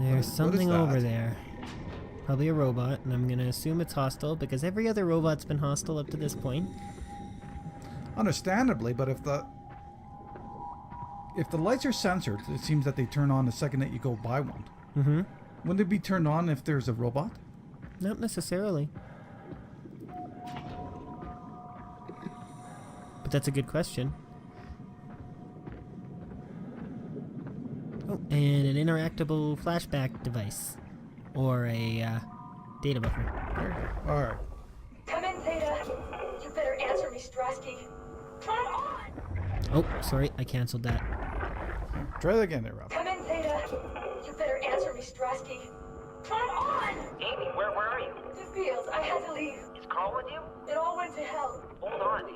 There's something that? over there. Probably a robot, and I'm gonna assume it's hostile because every other robot's been hostile up to this point. Understandably, but if the lights are censored, it seems that they turn on the second that you go by one. Mm-hmm. Wouldn't it be turned on if there's a robot? Not necessarily. But that's a good question. Oh, and an interactable flashback device. Or a data buffer. Alright. Come in, Zeta. You better answer me, Strasky. Come on! Oh, sorry, I canceled that. Try that again there, Rob. Come in, Theta. You better answer me, Strasky. Come on! Amy, where are you? The fields. I had to leave. Is Carl with you? It all went to hell. Hold on.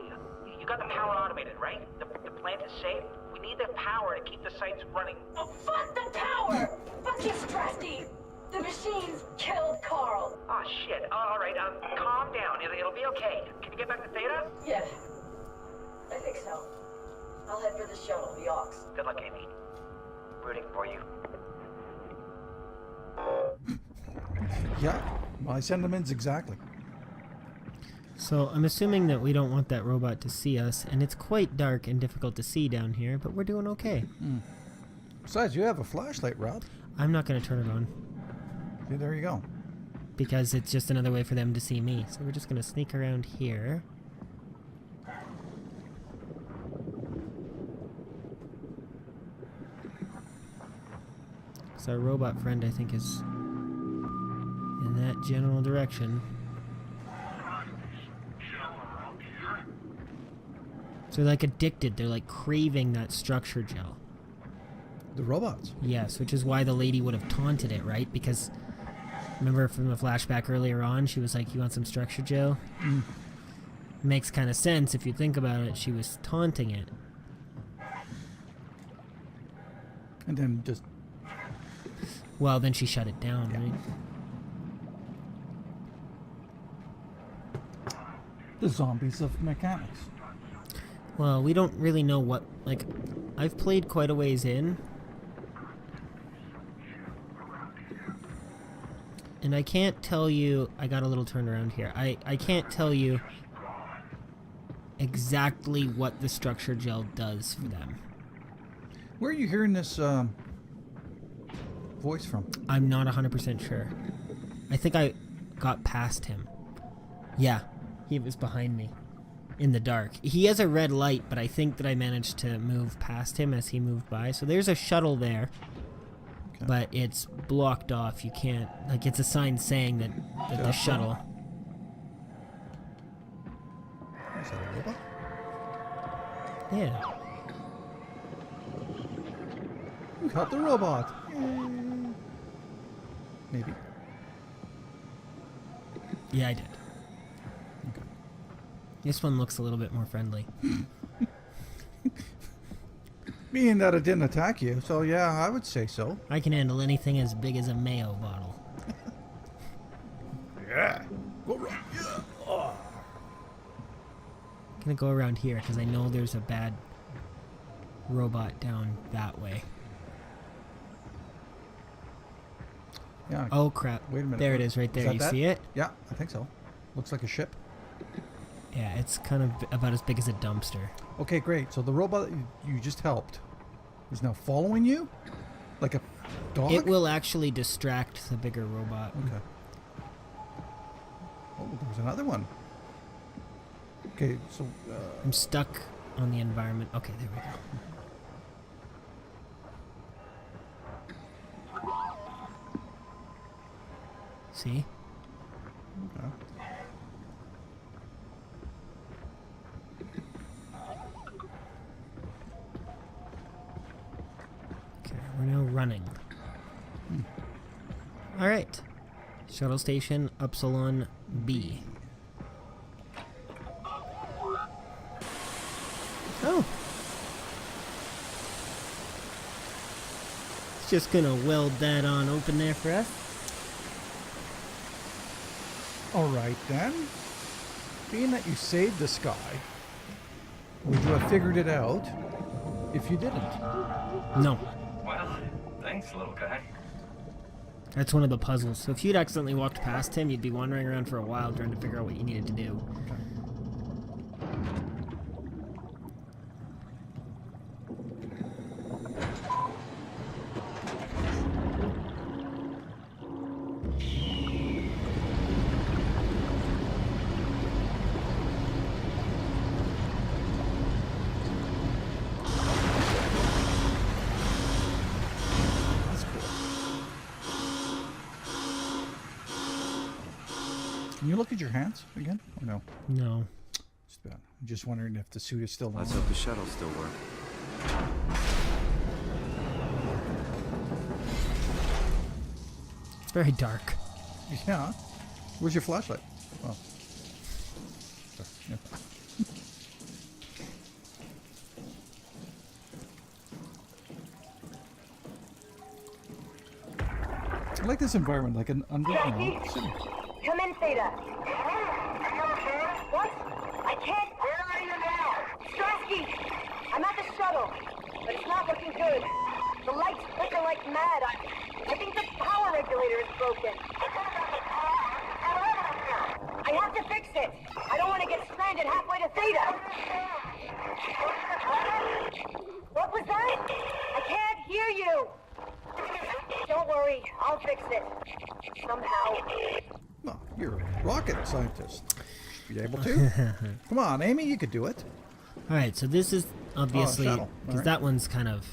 You got the power automated, right? The plant is safe? We need the power to keep the sites running. Oh, fuck the power! Fuck you, Strasky! The machines killed Carl. Oh, shit. All right, calm down. It'll be okay. Can you get back to Theta? Yeah. I think so. I'll head for the shuttle, the Aux. Good luck, Amy. Rooting for you. Yeah, my sentiments exactly. So I'm assuming that we don't want that robot to see us, and it's quite dark and difficult to see down here, but we're doing okay. Besides, you have a flashlight, Rob. I'm not going to turn it on. See, there you go. Because it's just another way for them to see me. So we're just going to sneak around here. So our robot friend, I think, is in that general direction. So they're like addicted. They're like craving that structure gel. The robots. Yes, which is why the lady would have taunted it, right? Because remember from the flashback earlier on, she was like, "You want some structure gel?" Makes kind of sense if you think about it. She was taunting it. And then just... Well, then she shut it down, right? The zombies of mechanics. Well, we don't really know what... Like, I've played quite a ways in. And I can't tell you... I got a little turned around here. I can't tell you exactly what the structure gel does for them. Where are you hearing this voice from? I'm not 100% sure. I think I got past him. Yeah, he was behind me in the dark. He has a red light, but I think that I managed to move past him as he moved by. So there's a shuttle there, but it's blocked off. You can't, like, it's a sign saying that the shuttle... Is that a robot? Yeah. You caught the robot. Maybe. Yeah, I did. Okay. This one looks a little bit more friendly. Being that it didn't attack you, so yeah, I would say so. I can handle anything as big as a mayo bottle. Yeah. Go around. Yeah. Oh. I'm gonna go around here because I know there's a bad robot down that way. Yeah. Oh crap. Wait a minute. There it is right there. You see it? Yeah, I think so. Looks like a ship. Yeah, it's kind of about as big as a dumpster. Okay, great. So the robot that you just helped is now following you? Like a dog? It will actually distract the bigger robot. Okay. Oh, there's another one. Okay, so... I'm stuck on the environment. Okay, there we go. See? Okay. Okay, we're now running. Alright. Shuttle station Upsilon B. Oh. It's just gonna weld that on open there for us. Alright then. Being that you saved this guy, would you have figured it out if you didn't? No. Well, thanks, little guy. That's one of the puzzles. So if you'd accidentally walked past him, you'd be wandering around for a while trying to figure out what you needed to do. Can you look at your hands again? Or no? No. Just I'm just wondering if the suit is still on. Let's hope the shuttle still works. It's very dark. Yeah. Where's your flashlight? Oh. Sorry. Yeah. I like this environment, like an underground city. Come in, Theta. What? I can't. Where are you now? Starsky! I'm at the shuttle, but it's not looking good. The lights flicker like mad. I think the power regulator is broken. I have to fix it. I don't want to get stranded halfway to Theta. What was that? I can't hear you. Don't worry, I'll fix it. Somehow. Well, you're a rocket scientist. Should be able to. Come on, Amy, you could do it. Alright, so this is obviously... shuttle. Because Alright. that one's kind of...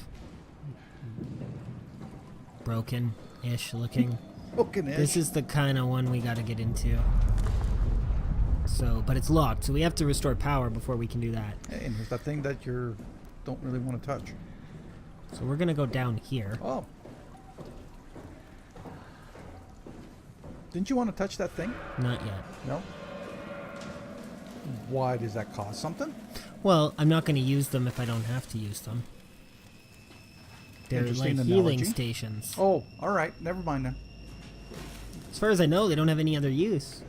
broken-ish looking. Broken-ish. This is the kind of one we gotta get into. So, but it's locked, so we have to restore power before we can do that. Hey, and there's that thing that you don't really want to touch. So we're gonna go down here. Oh. Didn't you want to touch that thing? Not yet. No? Why does that cost something? Well, I'm not gonna use them if I don't have to use them. They're Interesting like healing analogy. stations. Oh, alright. Never mind then. As far as I know, they don't have any other use.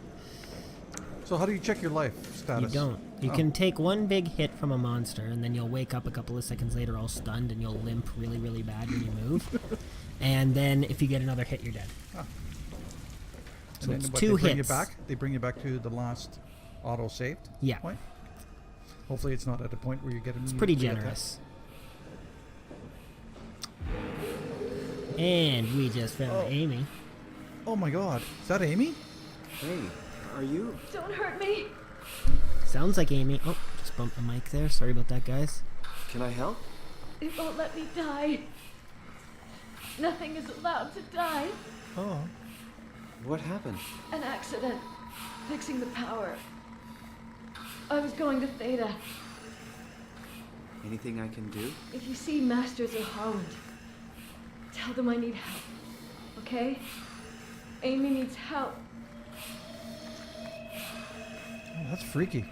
So how do you check your life You status? don't. You Oh. can take one big hit from a monster, and then you'll wake up a couple of seconds later all stunned, and you'll limp really, really bad when you move. And then if you get another hit, you're dead. Ah. So And it's then what, 2 they bring hits. you back? They bring you back to the last auto-saved Yeah. point? Hopefully it's not at a point where you get It's pretty generous. And we just found Amy. Oh my god. Is that Amy? Hey, are you? Don't hurt me. Sounds like Amy. Oh, just bumped the mic there. Sorry about that, guys. Can I help? It won't let me die. Nothing is allowed to die. Oh. What happened? An accident. Fixing the power. I was going to Theta. Anything I can do? If you see Masters or Holland, tell them I need help. Okay? Amy needs help. Oh, that's freaky.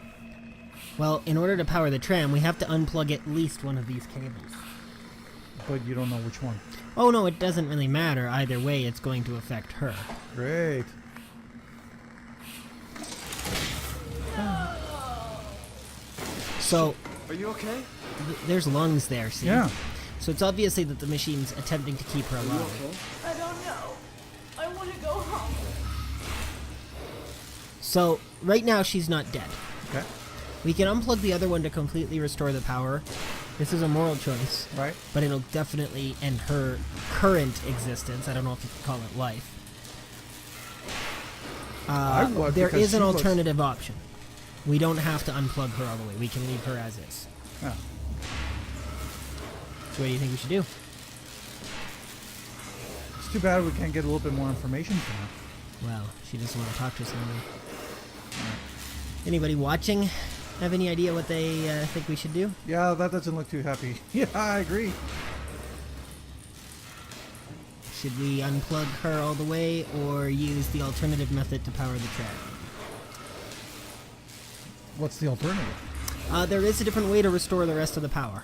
Well, in order to power the tram, we have to unplug at least one of these cables. But you don't know which one. Oh no, it doesn't really matter. Either way, it's going to affect her. Great. So, Are you okay? there's lungs there, see? Yeah. So it's obviously that the machine's attempting to keep her Are you alive. okay? I don't know. I want to go home. So, right now she's not dead. Okay. We can unplug the other one to completely restore the power. This is a moral choice. Right. But it'll definitely end her current existence. I don't know if you can call it life. I would, there because is an she was- alternative option. We don't have to unplug her all the way. We can leave her as is. Yeah. So what do you think we should do? It's too bad we can't get a little bit more information from her. Well, she doesn't want to talk to us anymore. Anybody watching have any idea what they think we should do? Yeah, that doesn't look too happy. Yeah, I agree. Should we unplug her all the way or use the alternative method to power the tram? What's the alternative? There is a different way to restore the rest of the power.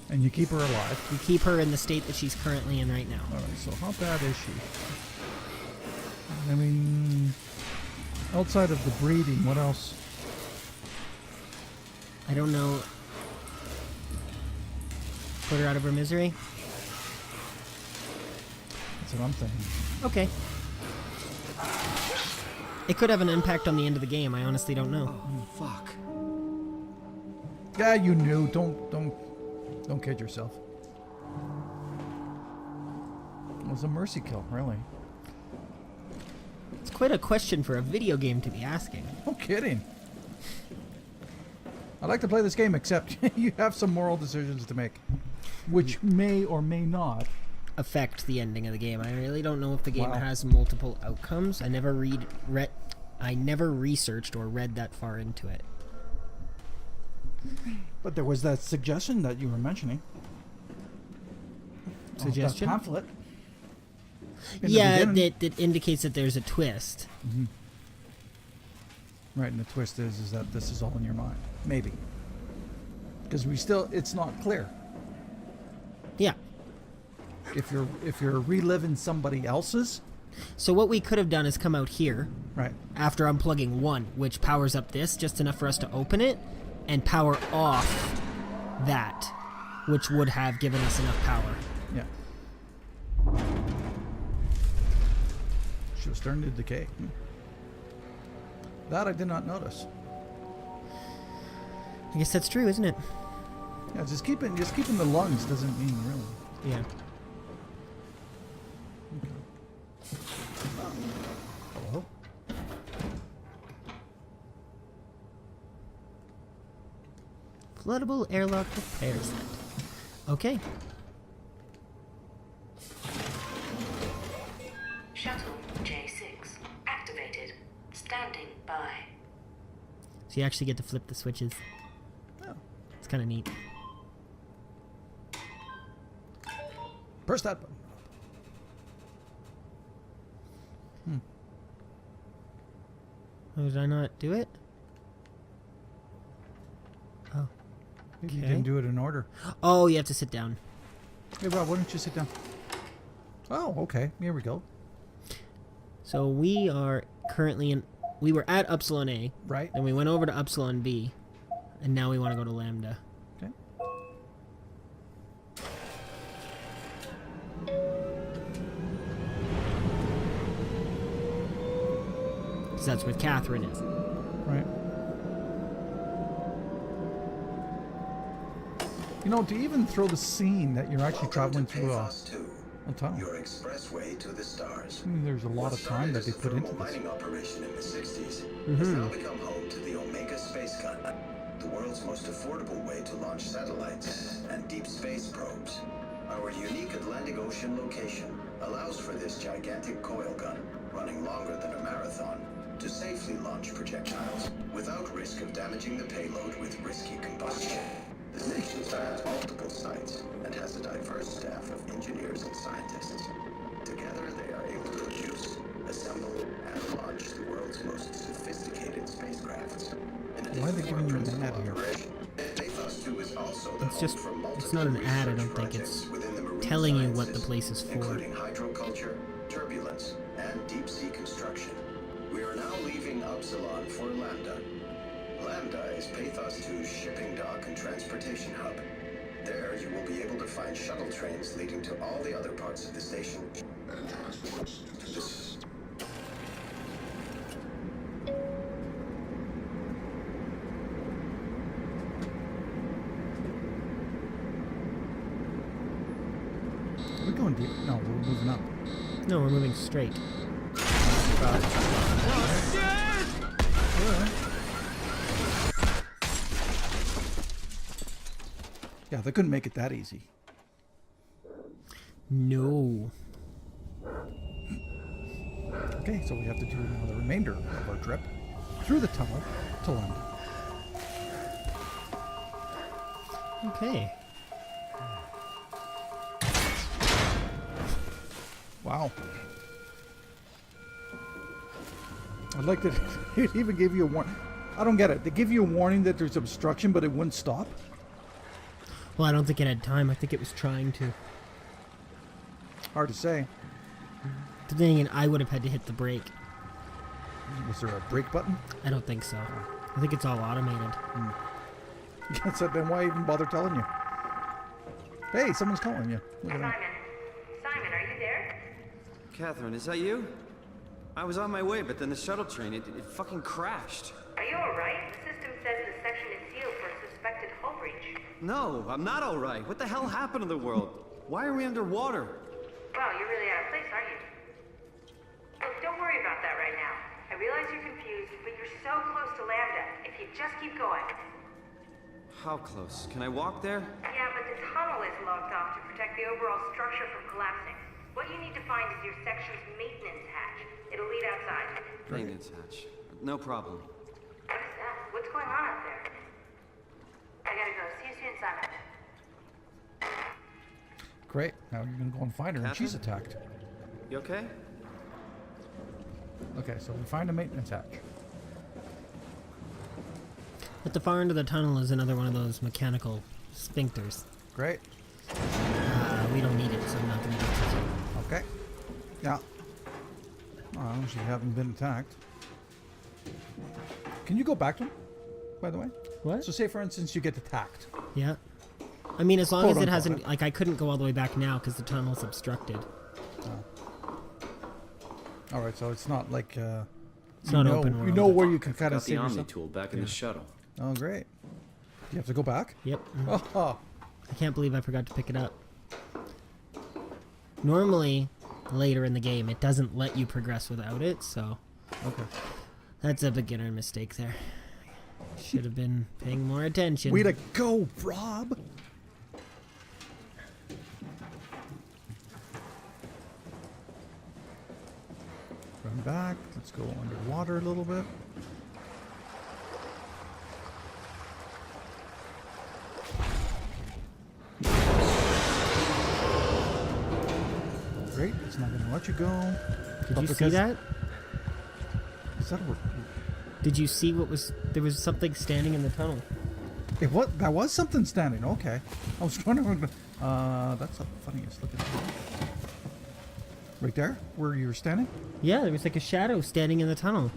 And you keep her alive. You keep her in the state that she's currently in right now. Alright, so how bad is she? I mean, outside of the breathing, what else? I don't know. Put her out of her misery? That's what I'm thinking. Okay. It could have an impact on the end of the game. I honestly don't know. Oh, fuck. Yeah, you knew. Don't kid yourself. It was a mercy kill, really. It's quite a question for a video game to be asking. No kidding. I like to play this game, except you have some moral decisions to make, which may or may not affect the ending of the game. I really don't know if the game Wow. has multiple outcomes. I never I never researched or read that far into it. But there was that suggestion that you were mentioning. Suggestion? That pamphlet. in the Yeah, beginning. it indicates that there's a twist. Mm-hmm. Right, and the twist is that this is all in your mind. Maybe. Because it's not clear. Yeah. If you're reliving somebody else's. So what we could have done is come out here. Right. After unplugging one, which powers up this, just enough for us to open it, and power off that, which would have given us enough power. Yeah. She was starting to decay. That I did not notice. I guess that's true, isn't it? Yeah, just keeping the lungs doesn't mean really. Yeah. Hello? Floatable airlock repair set. Okay. Shuttle J6 activated. Standing by. So you actually get to flip the switches. Oh. It's kind of neat. Press that button. Oh, did I not do it? Oh. You didn't do it in order. Oh, you have to sit down. Hey, Rob, why don't you sit down? Oh, okay. Here we go. So we are currently in... We were at Upsilon A. Right. Then we went over to Upsilon B. And now we want to go to Lambda. Okay. Because that's where Catherine is. Right. You know, to even throw the scene that you're actually traveling through a tunnel. Your expressway to the stars. I mean, there's a lot of time that they put into this. Mining operation in the 60s has now become home to the Omega Space Gun, the world's most affordable way to launch satellites and deep space probes. Our unique Atlantic Ocean location allows for this gigantic coil gun, running longer than a marathon, to safely launch projectiles without risk of damaging the payload with risky combustion. The station spans multiple sites and has a diverse staff of engineers and scientists. Together, they are able to produce, assemble, and launch the world's most sophisticated spacecrafts. Why are they giving you an ad here? It's just... It's not an ad, I don't think. It's telling you what the place is for. Including hydroculture, turbulence, and deep-sea construction. We are now leaving Upsilon for Lambda. Lambda is Pathos 2's shipping dock and transportation hub. There, you will be able to find shuttle trains leading to all the other parts of the station. And transport to this. We're going deep. No, we're moving up. No, we're moving straight. Yeah, they couldn't make it that easy. No. Okay, so we have to do now the remainder of our trip through the tunnel to London. Okay. Wow. I'd like to... It even gave you a warning. I don't get it. They give you a warning that there's obstruction, but it wouldn't stop? Well, I don't think it had time. I think it was trying to. Hard to say. But then again, I would have had to hit the brake. Was there a brake button? I don't think so. I think it's all automated. So then why even bother telling you? Hey, someone's calling you. Look at that. Simon, are you there? Catherine, is that you? I was on my way, but then the shuttle train, it fucking crashed. Are you alright? The system says the section is sealed for suspected hull breach. No, I'm not alright. What the hell happened to the world? Why are we underwater? Wow, you're really out of place, aren't you? Look, don't worry about that right now. I realize you're confused, but you're so close to Lambda. If you just keep going. How close? Can I walk there? Yeah, but the tunnel is locked off to protect the overall structure from collapsing. What you need to find is your section's maintenance hatch. It'll lead outside. Maintenance hatch. No problem. What is that? What's going on out there? I gotta go. See you soon, Simon. Great. Now you're going to go and find her, and she's attacked. You okay? Okay, so we find a maintenance hatch. At the far end of the tunnel is another one of those mechanical sphincters. Great. We don't need it, so I'm not going to use it. Okay. Yeah. Well, she haven't been attacked. Can you go back to him, by the way? What? So say, for instance, you get attacked. Yeah. I mean, as long Quote as it unquote, hasn't... right? Like, I couldn't go all the way back now because the tunnel's obstructed. All right, so it's not like... It's not open world. You know where you can kind of Got the save Omni yourself. tool back in the shuttle. Oh, great. Do you have to go back? Yep. Oh. I can't believe I forgot to pick it up. Normally, later in the game, it doesn't let you progress without it, so... Okay. That's a beginner mistake there. Should have been paying more attention. Way to go, Rob! Run back. Let's go underwater a little bit. Great. It's not going to let you go. Did you see that? Is that a... Did you see what was... There was something standing in the tunnel. It was... That was something standing. Okay. I was wondering... that's the funniest looking thing. Right there? Where you were standing? Yeah, there was like a shadow standing in the tunnel.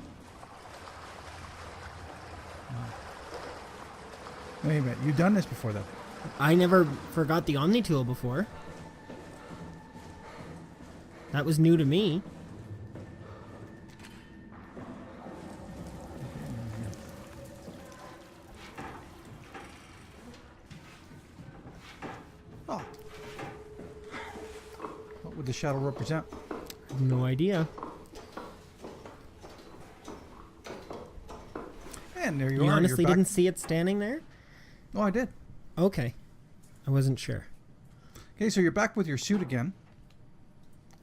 Wait a minute. You've done this before, though. I never forgot the Omni tool before. That was new to me. Oh. What would the shadow represent? No idea. And there you You are. honestly You're back. didn't see it standing there? Oh, I did. Okay. I wasn't sure. Okay, so you're back with your suit again.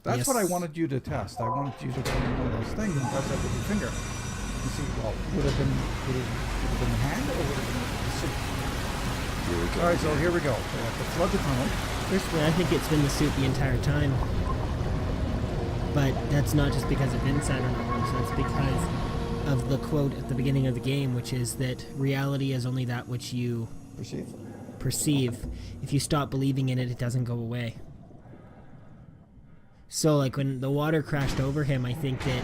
That's Yes. what I wanted you to test. I wanted you to put in one of those things and press that with your finger. And see, well, would it have been the hand or would it have been the suit? Here we go. All right, so here we go. So we have to flood the tunnel. Personally, I think it's been the suit the entire time. But that's not just because of Inside or not, so it's because of the quote at the beginning of the game, which is that reality is only that which you perceive. If you stop believing in it, it doesn't go away. So, like, when the water crashed over him, I think that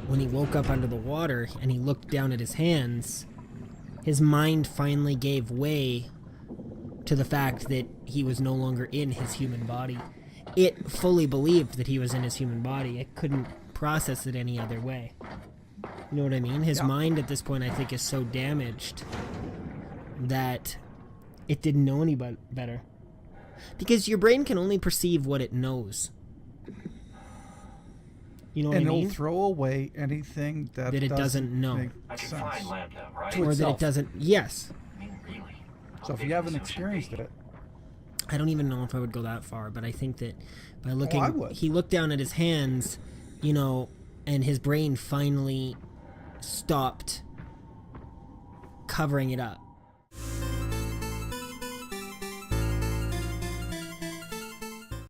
when he woke up under the water and he looked down at his hands, his mind finally gave way to the fact that he was no longer in his human body. It fully believed that he was in his human body. It couldn't process it any other way. You know what I mean? His mind at this point, I think, is so damaged that it didn't know any better. Because your brain can only perceive what it knows. You know what I mean? And it'll throw away anything that it doesn't know. make I can sense. find Lambda, right? Or that itself. it doesn't... Yes. I mean, really. So if you haven't experienced it, I don't even know if I would go that far, but I think that by looking... I would. He looked down at his hands, you know, and his brain finally stopped covering it up.